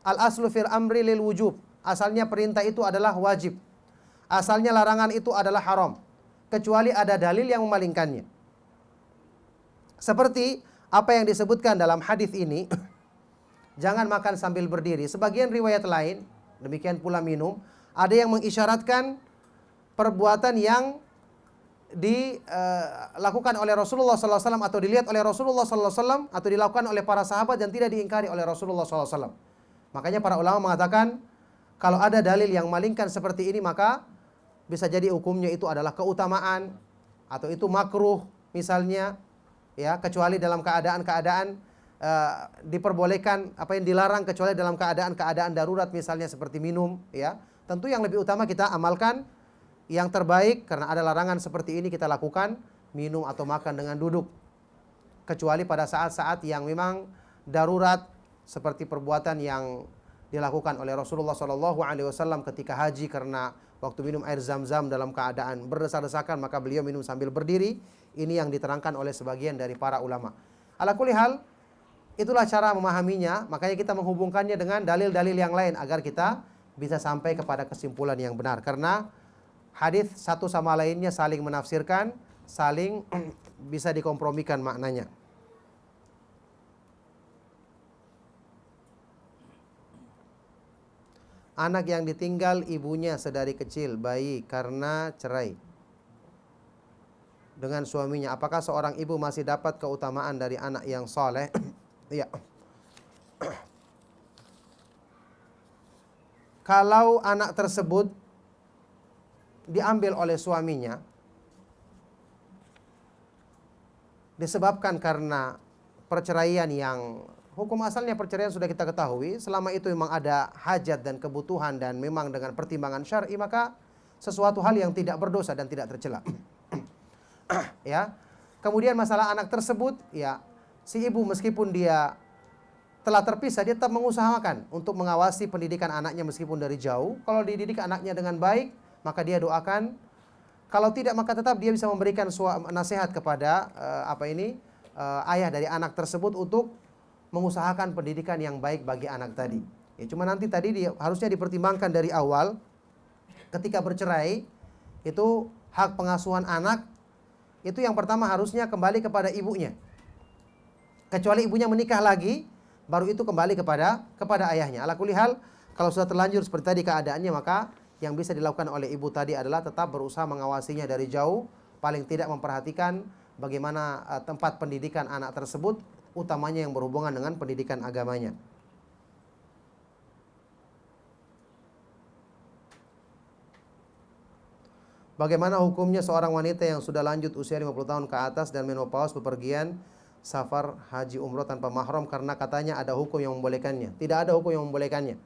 al-aslu fil amri lil wujub. Asalnya perintah itu adalah wajib. Asalnya larangan itu adalah haram. Kecuali ada dalil yang memalingkannya. Seperti apa yang disebutkan dalam hadis ini. Jangan makan sambil berdiri. Sebagian riwayat lain, demikian pula minum, ada yang mengisyaratkan perbuatan yang dilakukan oleh Rasulullah SAW atau dilihat oleh Rasulullah SAW atau dilakukan oleh para sahabat dan tidak diingkari oleh Rasulullah SAW. Makanya para ulama mengatakan kalau ada dalil yang malingkan seperti ini, maka bisa jadi hukumnya itu adalah keutamaan atau itu makruh misalnya, ya, kecuali dalam keadaan-keadaan diperbolehkan, apa yang dilarang kecuali dalam keadaan-keadaan darurat misalnya seperti minum, ya. Tentu yang lebih utama kita amalkan yang terbaik, karena ada larangan seperti ini kita lakukan, minum atau makan dengan duduk. Kecuali pada saat-saat yang memang darurat seperti perbuatan yang dilakukan oleh Rasulullah SAW ketika haji, karena waktu minum air zam-zam dalam keadaan berdesak-desakan maka beliau minum sambil berdiri. Ini yang diterangkan oleh sebagian dari para ulama. Ala kulli hal, itulah cara memahaminya. Makanya kita menghubungkannya dengan dalil-dalil yang lain agar kita bisa sampai kepada kesimpulan yang benar. Karena hadis satu sama lainnya saling menafsirkan, saling bisa dikompromikan maknanya. Anak yang ditinggal ibunya sedari kecil, bayi, karena cerai dengan suaminya, apakah seorang ibu masih dapat keutamaan dari anak yang soleh? Iya. Kalau anak tersebut diambil oleh suaminya disebabkan karena perceraian yang hukum asalnya perceraian sudah kita ketahui, selama itu memang ada hajat dan kebutuhan dan memang dengan pertimbangan syar'i, maka sesuatu hal yang tidak berdosa dan tidak tercela. Ya. Kemudian masalah anak tersebut, ya, si ibu meskipun dia telah terpisah, dia tetap mengusahakan untuk mengawasi pendidikan anaknya meskipun dari jauh. Kalau dididik anaknya dengan baik, maka dia doakan. Kalau tidak, maka tetap dia bisa memberikan nasihat kepada ayah dari anak tersebut untuk mengusahakan pendidikan yang baik bagi anak tadi. Ya, cuma nanti tadi harusnya dipertimbangkan dari awal ketika bercerai, itu hak pengasuhan anak itu yang pertama harusnya kembali kepada ibunya. Kecuali ibunya menikah lagi, baru itu kembali kepada ayahnya. Ala kulli hal, kalau sudah terlanjur seperti tadi keadaannya, maka yang bisa dilakukan oleh ibu tadi adalah tetap berusaha mengawasinya dari jauh, paling tidak memperhatikan bagaimana tempat pendidikan anak tersebut, utamanya yang berhubungan dengan pendidikan agamanya. Bagaimana hukumnya seorang wanita yang sudah lanjut usia 50 tahun ke atas dan menopause bepergian safar haji umroh tanpa mahram karena katanya ada hukum yang membolehkannya? Tidak ada hukum yang membolehkannya.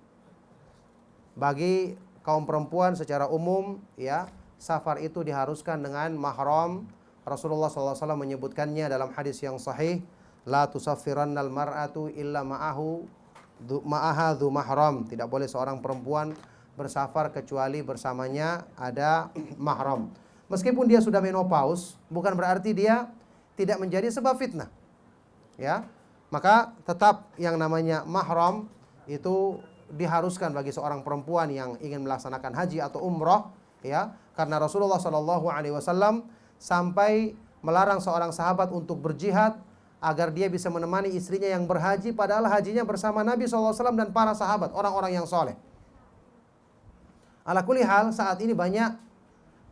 Bagi kaum perempuan secara umum, ya, safar itu diharuskan dengan mahram. Rasulullah SAW menyebutkannya dalam hadis yang sahih, la tusaffirannal mar'atu illa ma'aha dhu mahram. Tidak boleh seorang perempuan bersafar kecuali bersamanya ada mahram. Meskipun dia sudah menopause, bukan berarti dia tidak menjadi sebab fitnah. Ya. Maka tetap yang namanya mahram itu diharuskan bagi seorang perempuan yang ingin melaksanakan haji atau umrah, ya, karena Rasulullah SAW sampai melarang seorang sahabat untuk berjihad agar dia bisa menemani istrinya yang berhaji, padahal hajinya bersama Nabi SAW dan para sahabat, orang-orang yang soleh. Ala kulli hal, saat ini banyak,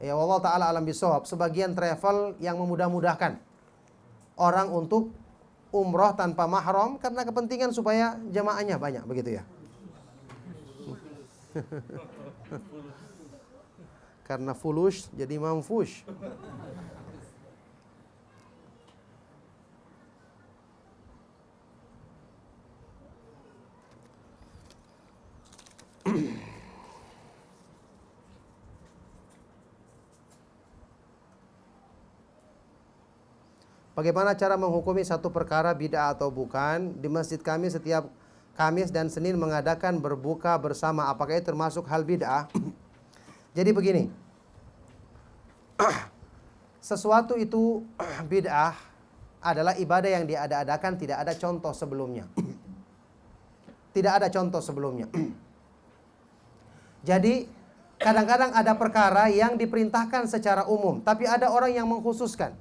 ya wallahu ta'ala alam bisawab, sebagian travel yang memudah-mudahkan orang untuk umroh tanpa mahram karena kepentingan supaya jamaahnya banyak, begitu ya. Karena fulus jadi mamfush. Bagaimana cara menghukumi satu perkara bid'ah atau bukan? Di masjid kami setiap Kamis dan Senin mengadakan berbuka bersama. Apakah itu termasuk hal bid'ah? Jadi begini, sesuatu itu bid'ah adalah ibadah yang diada-adakan, tidak ada contoh sebelumnya. Tidak ada contoh sebelumnya. Jadi kadang-kadang ada perkara yang diperintahkan secara umum, tapi ada orang yang mengkhususkan.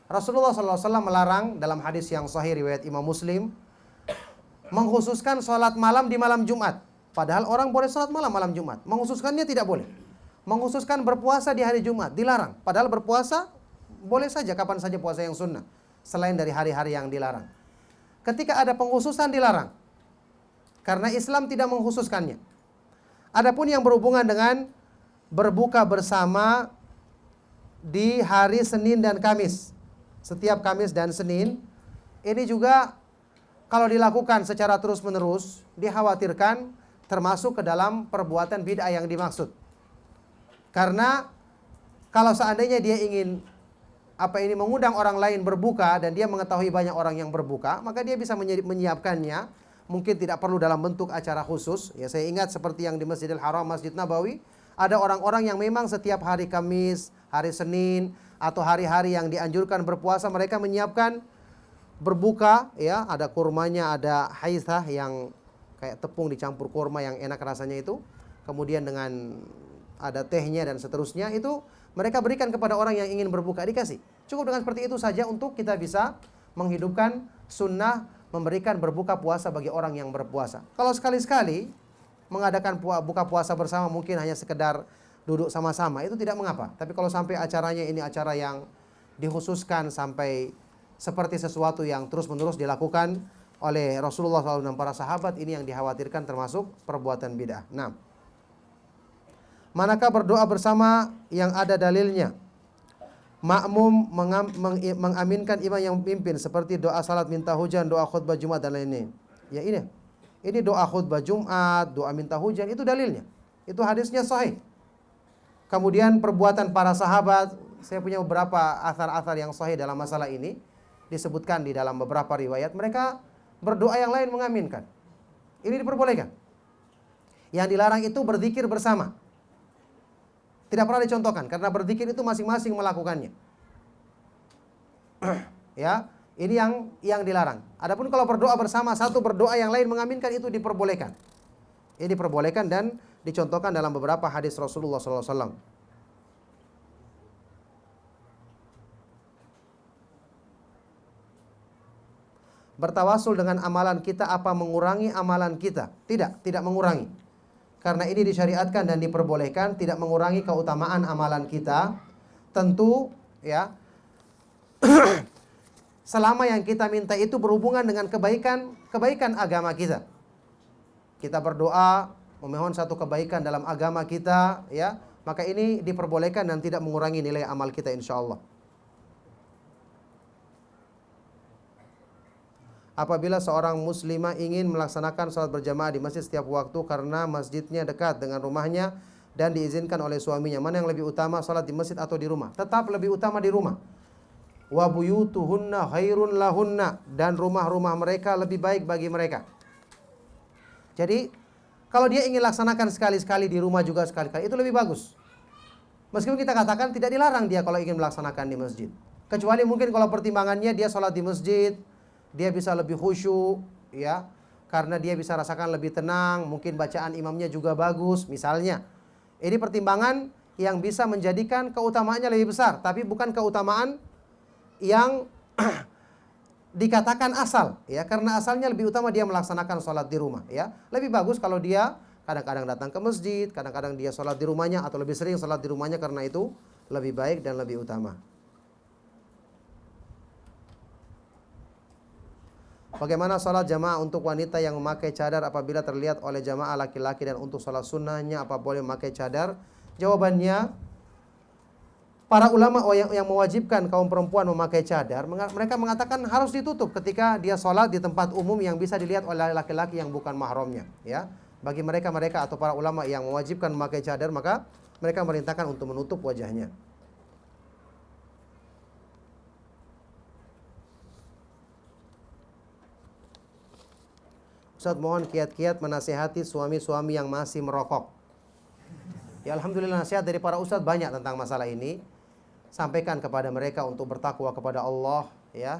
Rasulullah SAW melarang dalam hadis yang sahih riwayat Imam Muslim, mengkhususkan sholat malam di malam Jumat. Padahal orang boleh sholat malam Jumat. Mengkhususkannya tidak boleh. Mengkhususkan berpuasa di hari Jumat dilarang. Padahal berpuasa boleh saja kapan saja puasa yang sunnah, selain dari hari-hari yang dilarang. Ketika ada pengkhususan dilarang, karena Islam tidak mengkhususkannya. Adapun yang berhubungan dengan berbuka bersama di hari Senin dan Kamis, setiap Kamis dan Senin, ini juga kalau dilakukan secara terus-menerus, dikhawatirkan termasuk ke dalam perbuatan bid'ah yang dimaksud. Karena kalau seandainya dia ingin mengundang orang lain berbuka dan dia mengetahui banyak orang yang berbuka, maka dia bisa menyiapkannya. Mungkin tidak perlu dalam bentuk acara khusus. Ya, saya ingat seperti yang di Masjidil Haram, Masjid Nabawi, ada orang-orang yang memang setiap hari Kamis, hari Senin, atau hari-hari yang dianjurkan berpuasa, mereka menyiapkan berbuka, ya, ada kurmanya, ada haithah yang kayak tepung dicampur kurma yang enak rasanya itu, kemudian dengan ada tehnya dan seterusnya, itu mereka berikan kepada orang yang ingin berbuka, dikasih. Cukup dengan seperti itu saja untuk kita bisa menghidupkan sunnah memberikan berbuka puasa bagi orang yang berpuasa. Kalau sekali-sekali mengadakan buka puasa bersama mungkin hanya sekedar duduk sama-sama, itu tidak mengapa. Tapi kalau sampai acaranya ini acara yang dikhususkan sampai seperti sesuatu yang terus-menerus dilakukan oleh Rasulullah SAW dan para sahabat, ini yang dikhawatirkan termasuk perbuatan bid'ah. Nah, manakah berdoa bersama yang ada dalilnya? Makmum mengaminkan imam yang memimpin seperti doa salat minta hujan, doa khutbah Jumat dan lain-lain. Ya ini doa khutbah Jumat, doa minta hujan, itu dalilnya. Itu hadisnya sahih. Kemudian perbuatan para sahabat, saya punya beberapa athar-athar yang sahih dalam masalah ini, disebutkan di dalam beberapa riwayat, mereka berdoa yang lain mengaminkan. Ini diperbolehkan. Yang dilarang itu berzikir bersama. Tidak pernah dicontohkan, karena berzikir itu masing-masing melakukannya. Ya, ini yang dilarang. Adapun kalau berdoa bersama, satu berdoa yang lain mengaminkan, itu diperbolehkan. Ini diperbolehkan dan dicontohkan dalam beberapa hadis Rasulullah SAW. Bertawasul dengan amalan kita apa mengurangi amalan kita? Tidak mengurangi. Karena ini disyariatkan dan diperbolehkan, tidak mengurangi keutamaan amalan kita. Tentu ya, selama yang kita minta itu berhubungan dengan kebaikan agama kita. Kita berdoa memohon satu kebaikan dalam agama kita, ya, maka ini diperbolehkan dan tidak mengurangi nilai amal kita, insyaallah. Apabila seorang muslimah ingin melaksanakan salat berjamaah di masjid setiap waktu karena masjidnya dekat dengan rumahnya dan diizinkan oleh suaminya, mana yang lebih utama, salat di masjid atau di rumah? Tetap lebih utama di rumah. Wa buyutuhunna khairun lahunna, dan rumah-rumah mereka lebih baik bagi mereka. Jadi kalau dia ingin laksanakan sekali-sekali di rumah juga sekali-kali, itu lebih bagus. Meskipun kita katakan tidak dilarang dia kalau ingin melaksanakan di masjid. Kecuali mungkin kalau pertimbangannya dia sholat di masjid, dia bisa lebih khusyuk, ya, karena dia bisa rasakan lebih tenang, mungkin bacaan imamnya juga bagus, misalnya. Ini pertimbangan yang bisa menjadikan keutamaannya lebih besar, tapi bukan keutamaan yang dikatakan asal, ya, karena asalnya lebih utama dia melaksanakan sholat di rumah, ya. Lebih bagus kalau dia kadang-kadang datang ke masjid, kadang-kadang dia sholat di rumahnya atau lebih sering sholat di rumahnya, karena itu lebih baik dan lebih utama. Bagaimana sholat jamaah untuk wanita yang memakai cadar apabila terlihat oleh jamaah laki-laki, dan untuk sholat sunnahnya apa boleh memakai cadar? Jawabannya, para ulama yang mewajibkan kaum perempuan memakai cadar, mereka mengatakan harus ditutup ketika dia sholat di tempat umum yang bisa dilihat oleh laki-laki yang bukan mahramnya, ya. Bagi mereka atau para ulama yang mewajibkan memakai cadar, maka mereka merintahkan untuk menutup wajahnya. Ustaz, mohon kiat-kiat menasihati suami-suami yang masih merokok. Ya, alhamdulillah nasihat dari para ustaz banyak tentang masalah ini. Sampaikan kepada mereka untuk bertakwa kepada Allah, ya.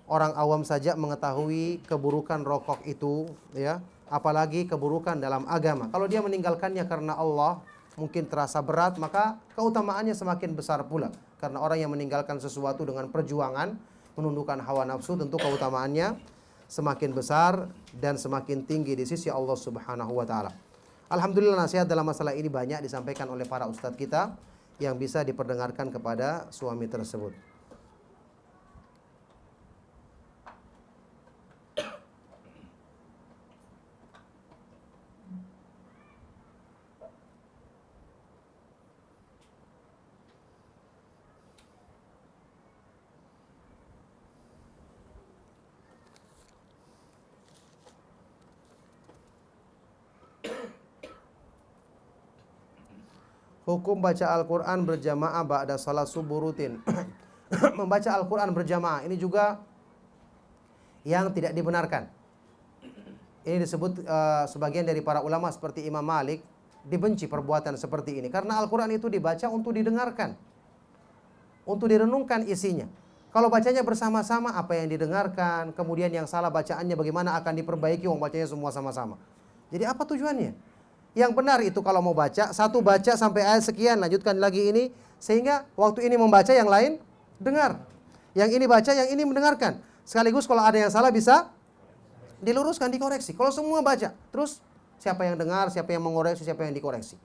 Orang awam saja mengetahui keburukan rokok itu, ya, apalagi keburukan dalam agama. Kalau dia meninggalkannya karena Allah, mungkin terasa berat, maka keutamaannya semakin besar pula. Karena orang yang meninggalkan sesuatu dengan perjuangan, menundukkan hawa nafsu, tentu keutamaannya semakin besar dan semakin tinggi di sisi Allah Subhanahu wa taala. Alhamdulillah nasihat dalam masalah ini banyak disampaikan oleh para ustadz kita yang bisa diperdengarkan kepada suami tersebut. Hukum baca Al-Quran berjamaah ba'da salat subuh rutin. Membaca Al-Quran berjamaah ini juga yang tidak dibenarkan. Ini disebut sebagian dari para ulama seperti Imam Malik dibenci perbuatan seperti ini, karena Al-Quran itu dibaca untuk didengarkan, untuk direnungkan isinya. Kalau bacanya bersama-sama, apa yang didengarkan, kemudian yang salah bacaannya bagaimana akan diperbaiki, wong bacanya semua sama-sama. Jadi apa tujuannya? Yang benar itu kalau mau baca, satu baca sampai ayat sekian, lanjutkan lagi ini, sehingga waktu ini membaca yang lain dengar. Yang ini baca, yang ini mendengarkan. Sekaligus kalau ada yang salah bisa diluruskan, dikoreksi. Kalau semua baca, terus siapa yang dengar, siapa yang mengoreksi, siapa yang dikoreksi.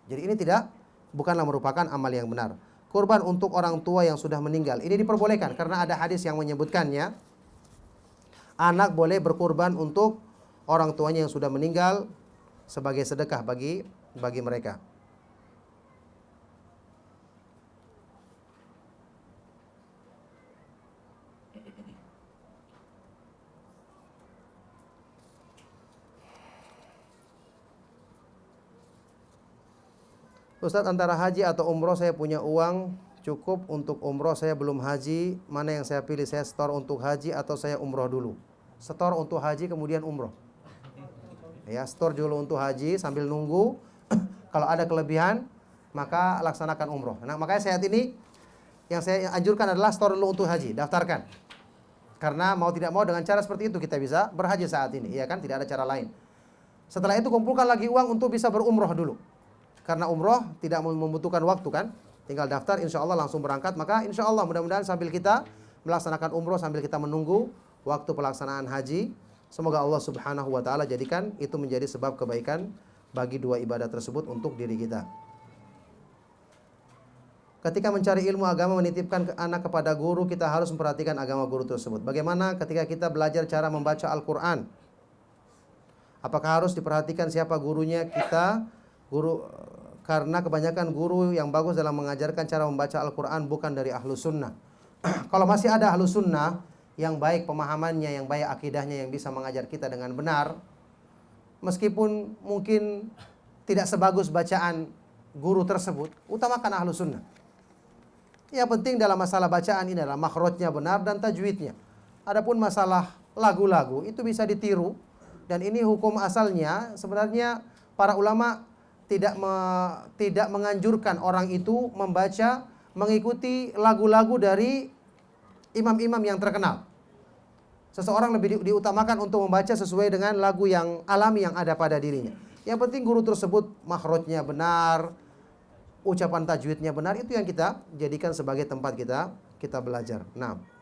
Jadi ini bukanlah merupakan amal yang benar. Kurban untuk orang tua yang sudah meninggal, ini diperbolehkan karena ada hadis yang menyebutkannya. Anak boleh berkurban untuk orang tuanya yang sudah meninggal sebagai sedekah bagi mereka. Ustadz, antara haji atau umroh, saya punya uang cukup untuk umroh, saya belum haji, mana yang saya pilih? Saya setor untuk haji atau saya umroh dulu? Setor untuk haji kemudian umroh. Ya, setor dulu untuk haji sambil nunggu. Kalau ada kelebihan, maka laksanakan umroh. Nah, makanya saat ini yang saya anjurkan adalah setor dulu untuk haji, daftarkan. Karena mau tidak mau dengan cara seperti itu kita bisa berhaji saat ini, ya kan? Tidak ada cara lain. Setelah itu kumpulkan lagi uang untuk bisa berumroh dulu. Karena umroh tidak membutuhkan waktu kan? Tinggal daftar, insya Allah langsung berangkat. Maka insya Allah mudah-mudahan sambil kita melaksanakan umroh, sambil kita menunggu waktu pelaksanaan haji, semoga Allah Subhanahu wa taala jadikan itu menjadi sebab kebaikan bagi dua ibadah tersebut untuk diri kita. Ketika mencari ilmu agama, menitipkan anak kepada guru, kita harus memperhatikan agama guru tersebut. Bagaimana ketika kita belajar cara membaca Al-Quran? Apakah harus diperhatikan siapa gurunya kita? Karena kebanyakan guru yang bagus dalam mengajarkan cara membaca Al-Quran bukan dari ahlu sunnah. Kalau masih ada ahlu sunnah yang baik pemahamannya, yang baik akidahnya, yang bisa mengajar kita dengan benar, meskipun mungkin tidak sebagus bacaan guru tersebut, utamakan ahlu sunnah. Yang penting dalam masalah bacaan ini adalah makhrajnya benar dan tajwidnya. Adapun masalah lagu-lagu itu bisa ditiru, dan ini hukum asalnya sebenarnya para ulama tidak menganjurkan orang itu mengikuti lagu-lagu dari imam-imam yang terkenal. Seseorang lebih diutamakan untuk membaca sesuai dengan lagu yang alami yang ada pada dirinya. Yang penting guru tersebut makhrajnya benar, ucapan tajwidnya benar, itu yang kita jadikan sebagai tempat kita belajar. Nah.